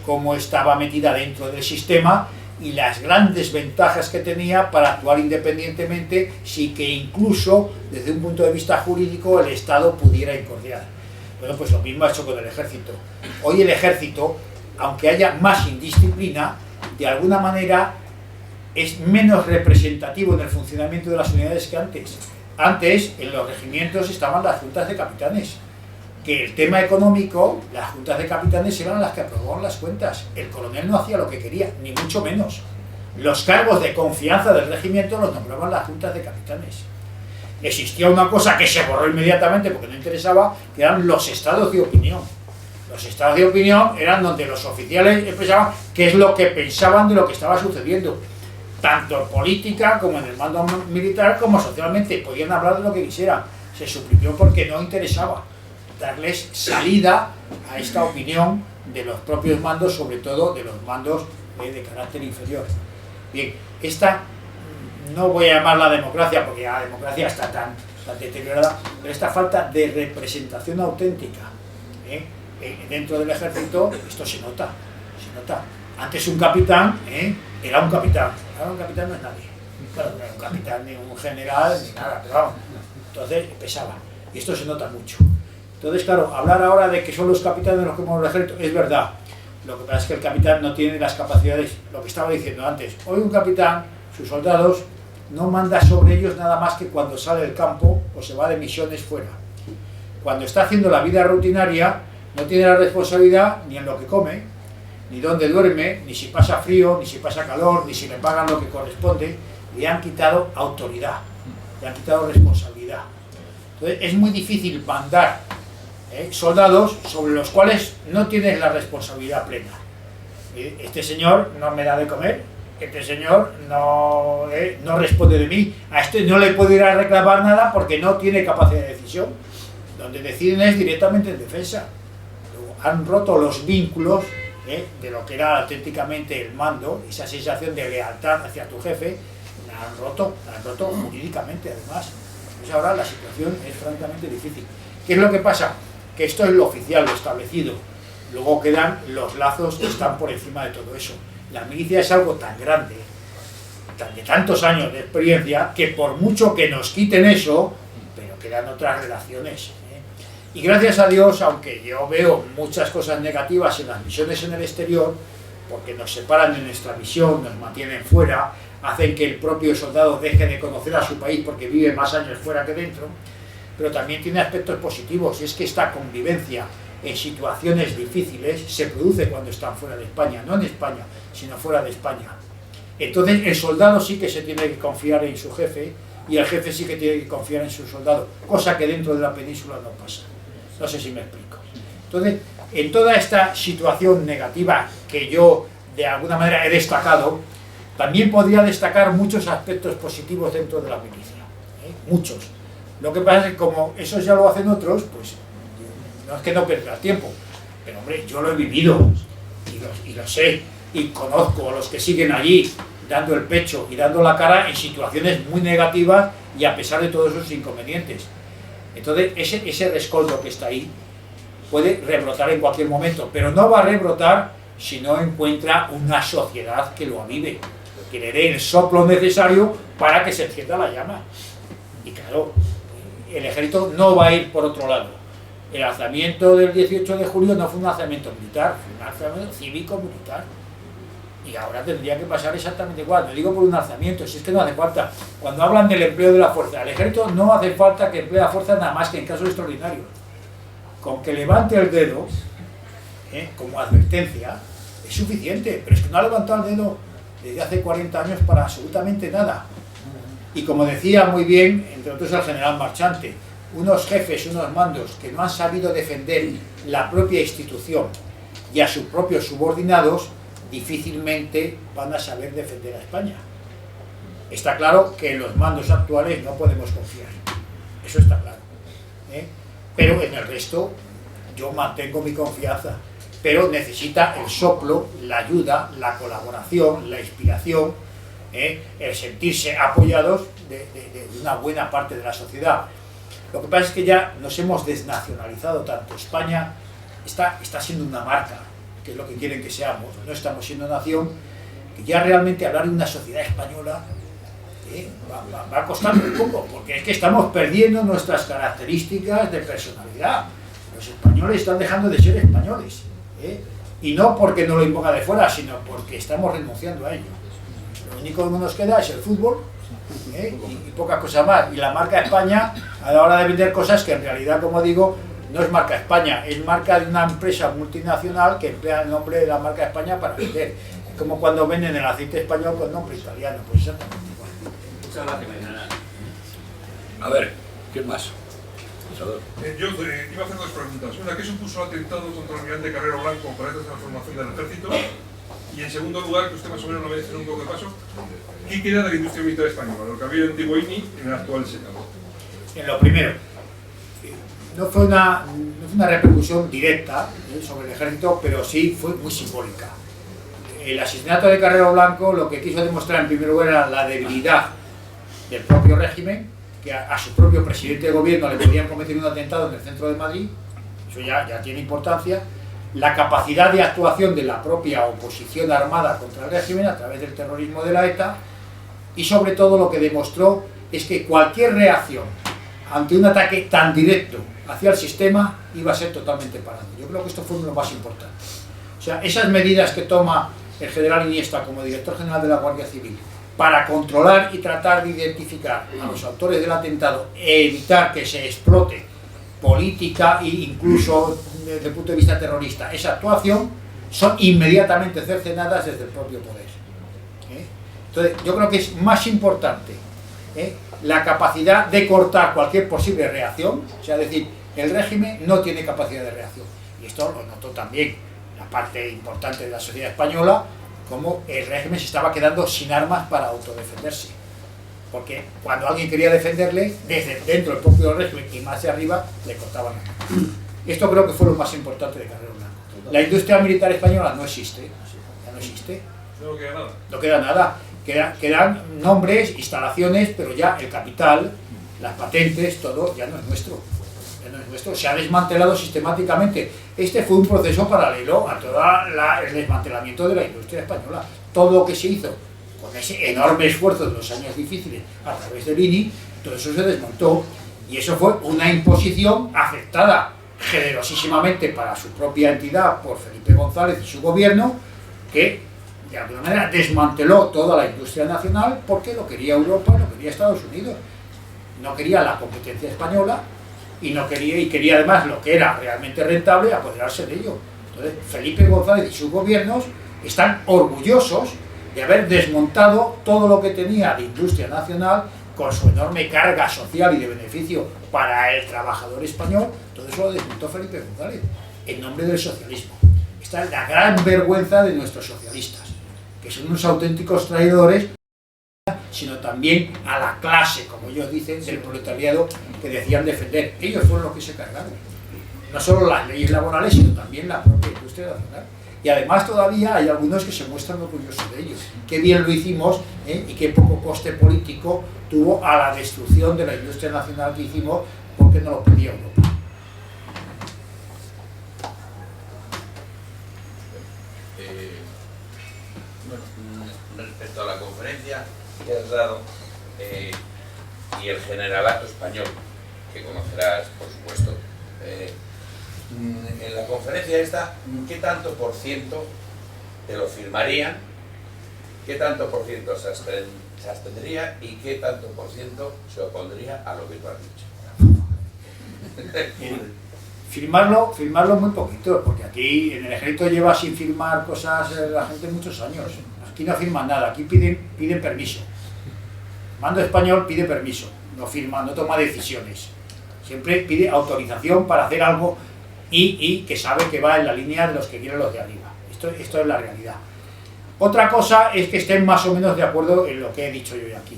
S2: cómo estaba metida dentro del sistema y las grandes ventajas que tenía para actuar independientemente, sin que incluso desde un punto de vista jurídico el Estado pudiera incordiar. Bueno, pues lo mismo ha hecho con el ejército. Hoy el ejército, aunque haya más indisciplina, de alguna manera es menos representativo en el funcionamiento de las unidades que antes. Antes, en los regimientos estaban las juntas de capitanes, que el tema económico, las juntas de capitanes eran las que aprobaban las cuentas. El coronel no hacía lo que quería, ni mucho menos. los cargos de confianza del regimiento los nombraban las juntas de capitanes. Existía una cosa que se borró inmediatamente porque no interesaba, que eran los estados de opinión. Los estados de opinión eran donde los oficiales expresaban qué es lo que pensaban de lo que estaba sucediendo, tanto en política como en el mando militar, como socialmente. Podían hablar de lo que quisieran. Se suprimió porque no interesaba darles salida a esta opinión de los propios mandos, sobre todo de los mandos de carácter inferior. Bien, esta no voy a llamarla democracia porque la democracia está tan deteriorada, pero esta falta de representación auténtica dentro del ejército, esto se nota. Antes un capitán era un capitán, ahora un capitán no es nadie. Claro, no era un capitán ni un general ni nada, pero vamos, entonces pesaba, y esto se nota mucho. Entonces, claro, hablar ahora de que son los capitanes los que mueven el ejército es verdad. Lo que pasa es que el capitán no tiene las capacidades, lo que estaba diciendo antes. Hoy un capitán, sus soldados, no manda sobre ellos nada más que cuando sale del campo o se va de misiones fuera. Cuando está haciendo la vida rutinaria, no tiene la responsabilidad ni en lo que come, ni dónde duerme, ni si pasa frío, ni si pasa calor, ni si le pagan lo que corresponde. Le han quitado autoridad, le han quitado responsabilidad. Entonces es muy difícil mandar soldados sobre los cuales no tienes la responsabilidad plena. Este señor no me da de comer, este señor no responde de mí, a este no le puedo ir a reclamar nada porque no tiene capacidad de decisión. Donde deciden es directamente en defensa. Luego, han roto los vínculos de lo que era auténticamente el mando, esa sensación de lealtad hacia tu jefe, la han roto jurídicamente además. Pues ahora la situación es francamente difícil. ¿Qué es lo que pasa? Que esto es lo oficial, lo establecido. Luego quedan los lazos que están por encima de todo eso. La milicia es algo tan grande, de tantos años de experiencia, que por mucho que nos quiten eso, pero quedan otras relaciones. Y gracias a Dios, aunque yo veo muchas cosas negativas en las misiones en el exterior, porque nos separan de nuestra misión, nos mantienen fuera, hacen que el propio soldado deje de conocer a su país porque vive más años fuera que dentro, pero también tiene aspectos positivos, y es que esta convivencia en situaciones difíciles se produce cuando están fuera de España, no en España, sino fuera de España. Entonces el soldado sí que se tiene que confiar en su jefe, y el jefe sí que tiene que confiar en su soldado, cosa que dentro de la península no pasa. No sé si me explico. Entonces, en toda esta situación negativa que yo de alguna manera he destacado, también podría destacar muchos aspectos positivos dentro de la milicia, muchos. Lo que pasa es que como eso ya lo hacen otros, pues no es que no pierda tiempo, pero hombre, yo lo he vivido y lo sé, y conozco a los que siguen allí dando el pecho y dando la cara en situaciones muy negativas y a pesar de todos esos inconvenientes. Entonces ese rescoldo que está ahí puede rebrotar en cualquier momento, pero no va a rebrotar si no encuentra una sociedad que lo avive, que le dé el soplo necesario para que se encienda la llama. Y claro, el ejército no va a ir por otro lado. El alzamiento del 18 de julio no fue un alzamiento militar, fue un alzamiento cívico-militar. Y ahora tendría que pasar exactamente igual. No digo por un alzamiento, si es que no hace falta. Cuando hablan del empleo de la fuerza, el ejército no hace falta que emplee la fuerza nada más que en casos extraordinarios. Con que levante el dedo, como advertencia, es suficiente. Pero es que no ha levantado el dedo desde hace 40 años para absolutamente nada. Y como decía muy bien, entre otros el general Marchante, unos jefes, unos mandos que no han sabido defender la propia institución y a sus propios subordinados, difícilmente van a saber defender a España. Está claro que en los mandos actuales no podemos confiar, eso está claro, pero en el resto yo mantengo mi confianza, pero necesita el soplo, la ayuda, la colaboración, la inspiración, el sentirse apoyados de una buena parte de la sociedad. Lo que pasa es que ya nos hemos desnacionalizado tanto. España está siendo una marca, que es lo que quieren que seamos, no estamos siendo nación, que ya realmente hablar de una sociedad española va a costar un poco, porque es que estamos perdiendo nuestras características de personalidad. Los españoles están dejando de ser españoles, y no porque no lo imponga de fuera, sino porque estamos renunciando a ello. Lo único que nos queda es el fútbol, y pocas cosas más, y la marca España a la hora de vender cosas que en realidad, como digo, no es marca España, es marca de una empresa multinacional que emplea el nombre de la marca España para vender. Es como cuando venden el aceite español con nombre italiano, pues exactamente igual.
S3: Muchas gracias, general.
S1: A ver, ¿quién más? Salvador.
S4: Yo iba a hacer dos preguntas. Una, ¿qué supuso el atentado contra el almirante Carrero Blanco para esta transformación del ejército? Y en segundo lugar, que usted más o menos lo mencionó un poco de paso, ¿qué queda de la industria militar española, lo que había en Antiguoini en el actual Senado?
S2: En lo primero, no fue una repercusión directa sobre el ejército, pero sí fue muy simbólica. El asesinato de Carrero Blanco lo que quiso demostrar en primer lugar era la debilidad del propio régimen, que a su propio presidente de gobierno le podían cometer un atentado en el centro de Madrid, eso ya tiene importancia, la capacidad de actuación de la propia oposición armada contra el régimen a través del terrorismo de la ETA, y sobre todo lo que demostró es que cualquier reacción ante un ataque tan directo hacia el sistema iba a ser totalmente parado. Yo creo que esto fue lo más importante. O sea, esas medidas que toma el general Iniesta como director general de la Guardia Civil para controlar y tratar de identificar a los autores del atentado e evitar que se explote política e incluso desde el punto de vista terrorista esa actuación, son inmediatamente cercenadas desde el propio poder. Entonces, yo creo que es más importante la capacidad de cortar cualquier posible reacción, o sea, es decir, el régimen no tiene capacidad de reacción. Y esto lo notó también la parte importante de la sociedad española, como el régimen se estaba quedando sin armas para autodefenderse. Porque cuando alguien quería defenderle, desde dentro del propio régimen y más de arriba, le cortaban la mano. Esto creo que fue lo más importante de Carrero Blanco. La industria militar española no existe, ya no existe.
S4: No queda nada.
S2: No queda nada. Quedan nombres, instalaciones, pero ya el capital, las patentes, todo ya no es nuestro. Ya no es nuestro. Se ha desmantelado sistemáticamente. Este fue un proceso paralelo a todo el desmantelamiento de la industria española. Todo lo que se hizo con ese enorme esfuerzo de los años difíciles a través del INI, todo eso se desmontó. Y eso fue una imposición aceptada generosísimamente para su propia entidad por Felipe González y su gobierno, que de alguna manera desmanteló toda la industria nacional porque lo quería Europa, lo quería Estados Unidos. No quería la competencia española y quería además lo que era realmente rentable, apoderarse de ello. Entonces, Felipe González y sus gobiernos están orgullosos de haber desmontado todo lo que tenía de industria nacional con su enorme carga social y de beneficio para el trabajador español. Todo eso lo desmontó Felipe González en nombre del socialismo. Esta es la gran vergüenza de nuestros socialistas, que son unos auténticos traidores, sino también a la clase, como ellos dicen, del proletariado que decían defender. Ellos fueron los que se cargaron. No solo las leyes laborales, sino también la propia industria nacional. Y además todavía hay algunos que se muestran orgullosos de ellos. Qué bien lo hicimos y qué poco coste político tuvo a la destrucción de la industria nacional que hicimos porque no lo pedía Europa.
S5: Respecto a la conferencia que has dado y el generalato español, que conocerás, por supuesto, en la conferencia esta, ¿qué tanto por ciento te lo firmarían? ¿Qué tanto por ciento se abstendría? ¿Y qué tanto por ciento se opondría a lo que tú has dicho?
S2: Firmarlo muy poquito, porque aquí en el ejército lleva sin firmar cosas la gente muchos años. Aquí no firman nada, aquí piden permiso. El mando español pide permiso, no firma, no toma decisiones. Siempre pide autorización para hacer algo y que sabe que va en la línea de los que quieren los de arriba. Esto es la realidad. Otra cosa es que estén más o menos de acuerdo en lo que he dicho yo aquí.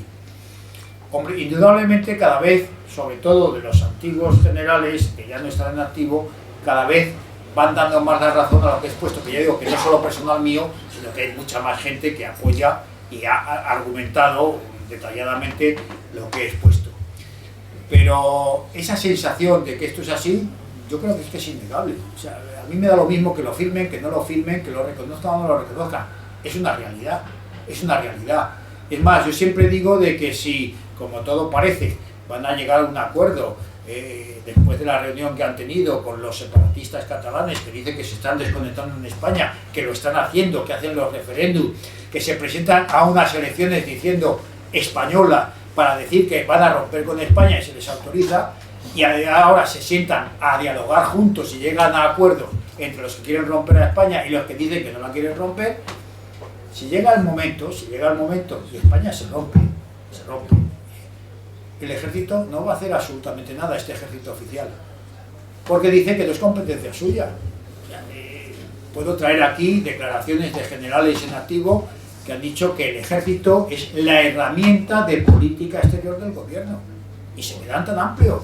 S2: Hombre, indudablemente cada vez, sobre todo de los antiguos generales que ya no están en activo, cada vez van dando más la razón a lo que he expuesto, que ya digo que no solo personal mío, sino que hay mucha más gente que apoya y ha argumentado detalladamente lo que he expuesto. Pero esa sensación de que esto es así, yo creo que es innegable. O sea, a mí me da lo mismo que lo firmen, que no lo firmen, que lo reconozcan o no lo reconozcan. Es una realidad, es una realidad. Es más, yo siempre digo de que si, como todo parece, van a llegar a un acuerdo después de la reunión que han tenido con los separatistas catalanes, que dicen que se están desconectando en España, que lo están haciendo, que hacen los referéndums, que se presentan a unas elecciones diciendo española para decir que van a romper con España y se les autoriza, y ahora se sientan a dialogar juntos y llegan a acuerdos entre los que quieren romper a España y los que dicen que no la quieren romper. si llega el momento y España se rompe, el ejército no va a hacer absolutamente nada, este ejército oficial, porque dice que no es competencia suya. Puedo traer aquí declaraciones de generales en activo que han dicho que el ejército es la herramienta de política exterior del gobierno, y se quedan tan amplios.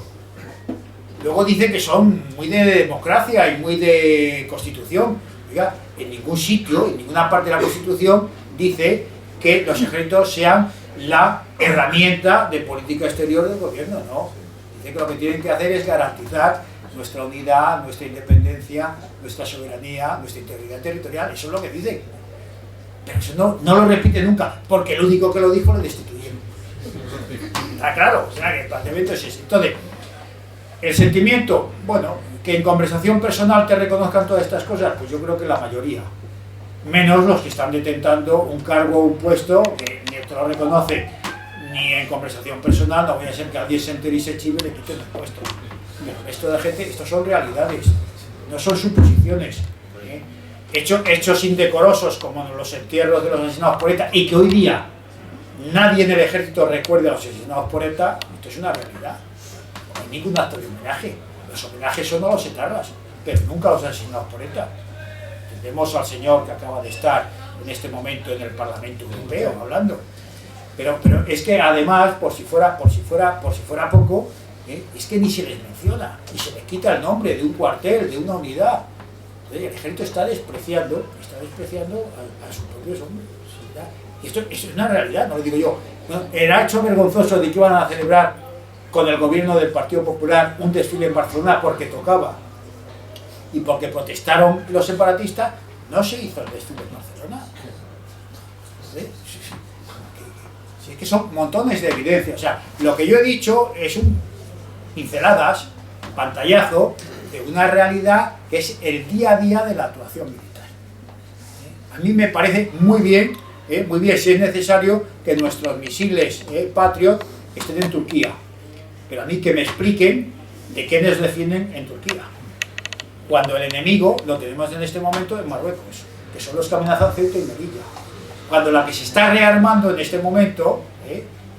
S2: Luego dicen que son muy de democracia y muy de constitución. Oiga, en ningún sitio, en ninguna parte de la Constitución dice que los ejércitos sean la herramienta de política exterior del gobierno, no. Dice que lo que tienen que hacer es garantizar nuestra unidad, nuestra independencia, nuestra soberanía, nuestra integridad territorial. Eso es lo que dicen. Pero eso no lo repite nunca, porque el único que lo dijo lo destituyeron. Está claro, o sea, que el planteamiento es ese. Entonces, el sentimiento, bueno, que en conversación personal te reconozcan todas estas cosas, pues yo creo que la mayoría. Menos los que están detentando un cargo o un puesto que ni te lo reconoce ni en conversación personal. No voy a ser que alguien se entere y se chive y le quiten el puesto. Pero esto de gente, estos son realidades, no son suposiciones. Hechos indecorosos como los entierros de los asesinados por ETA, y que hoy día nadie en el ejército recuerde a los asesinados por ETA, esto es una realidad. No hay ningún acto de homenaje. Los homenajes son a los etarras, pero nunca a los asesinados por ETA. Tenemos al señor que acaba de estar en este momento en el Parlamento Europeo hablando. Pero es que además, por si fuera poco, es que ni se les menciona, ni se les quita el nombre de un cuartel, de una unidad. Entonces, el ejército está despreciando a sus propios hombres. Y esto es una realidad, no lo digo yo. El hecho vergonzoso de que iban a celebrar con el gobierno del Partido Popular un desfile en Barcelona porque tocaba y porque protestaron los separatistas, no se hizo el desfile en Barcelona. Sí, que son montones de evidencias. O sea, lo que yo he dicho es pinceladas, pantallazo de una realidad que es el día a día de la actuación militar. A mí me parece muy bien si es necesario que nuestros misiles Patriot estén en Turquía, pero a mí que me expliquen de quiénes defienden en Turquía, cuando el enemigo lo tenemos en este momento en Marruecos, que son los que amenazan Ceuta y Melilla, cuando la que se está rearmando en este momento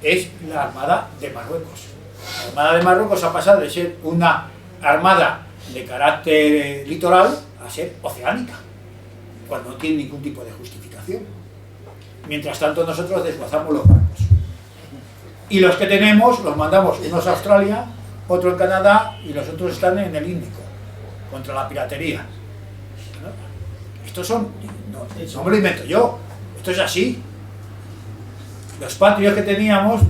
S2: es la Armada de Marruecos. La Armada de Marruecos ha pasado de ser una armada de carácter litoral a ser oceánica, cuando no tiene ningún tipo de justificación. Mientras tanto nosotros desguazamos los barcos. Y los que tenemos los mandamos, unos a Australia, otro en Canadá y los otros están en el Índico, contra la piratería. ¿No? Estos son, no me lo invento yo, esto es así. Los Patriots que teníamos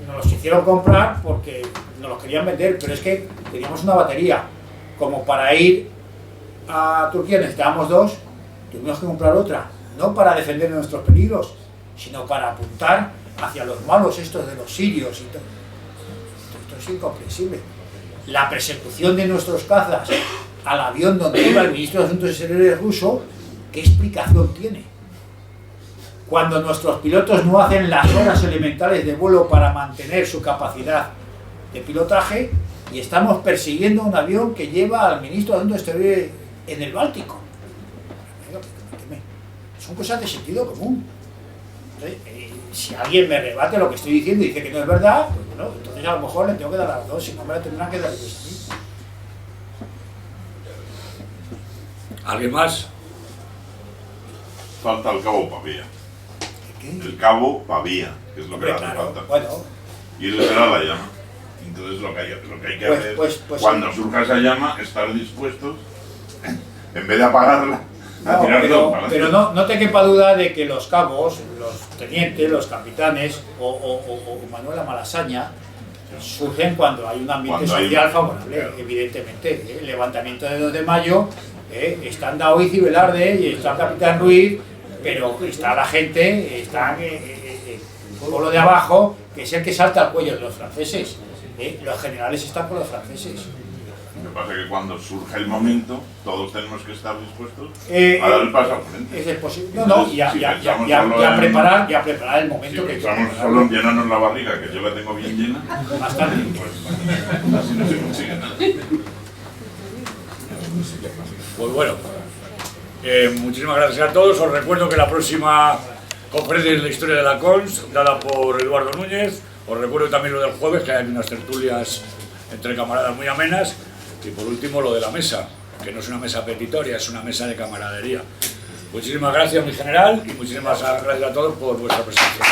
S2: nos los hicieron comprar porque nos los querían vender, pero es que teníamos una batería. Como para ir a Turquía necesitábamos dos, tuvimos que comprar otra, no para defender nuestros peligros, sino para apuntar hacia los malos estos de los sirios y todo. Esto es incomprensible. La persecución de nuestros cazas al avión donde iba el ministro de Asuntos Exteriores ruso, ¿qué explicación tiene? Cuando nuestros pilotos no hacen las horas elementales de vuelo para mantener su capacidad de pilotaje y estamos persiguiendo un avión que lleva al ministro de Asuntos Exteriores en el Báltico. Son cosas de sentido común. Entonces, si alguien me rebate lo que estoy diciendo y dice que no es verdad, pues bueno, entonces a lo mejor le tengo que dar a las dos, si no me la tendrán que dar ellos a mí.
S1: ¿Alguien más?
S6: Falta el cabo Pavía.
S2: ¿Qué?
S6: El cabo Pavía, que es lo que le hace falta.
S2: Bueno,
S6: Y él será la llama. Entonces lo que hay que hacer, cuando surja esa llama, estar dispuestos, en vez de apagarla, a tirar todo para
S2: pero no te quepa duda de que los cabos, los tenientes, los capitanes o Manuela Malasaña surgen cuando hay un ambiente social favorable, claro. Evidentemente. El levantamiento de 2 de mayo, están Daoiz y Velarde y está el capitán Ruiz, pero está la gente, está el pueblo de abajo, que es el que salta al cuello de los franceses. Los generales están con los franceses.
S6: Lo que pasa es que cuando surge el momento, todos tenemos que estar dispuestos a dar el paso al frente.
S2: Es posible. Ya preparar el momento que
S6: estamos solo en llenarnos la barriga, que yo la tengo bien llena.
S2: Bastante.
S6: Pues así no se consigue nada.
S1: Pues bueno, Muchísimas gracias a todos. Os recuerdo que la próxima conferencia es la historia de la CONS, dada por Eduardo Núñez. Os recuerdo también lo del jueves, que hay unas tertulias entre camaradas muy amenas. Y por último lo de la mesa, que no es una mesa petitoria, es una mesa de camaradería. Muchísimas gracias, mi general, y muchísimas gracias a todos por vuestra presencia.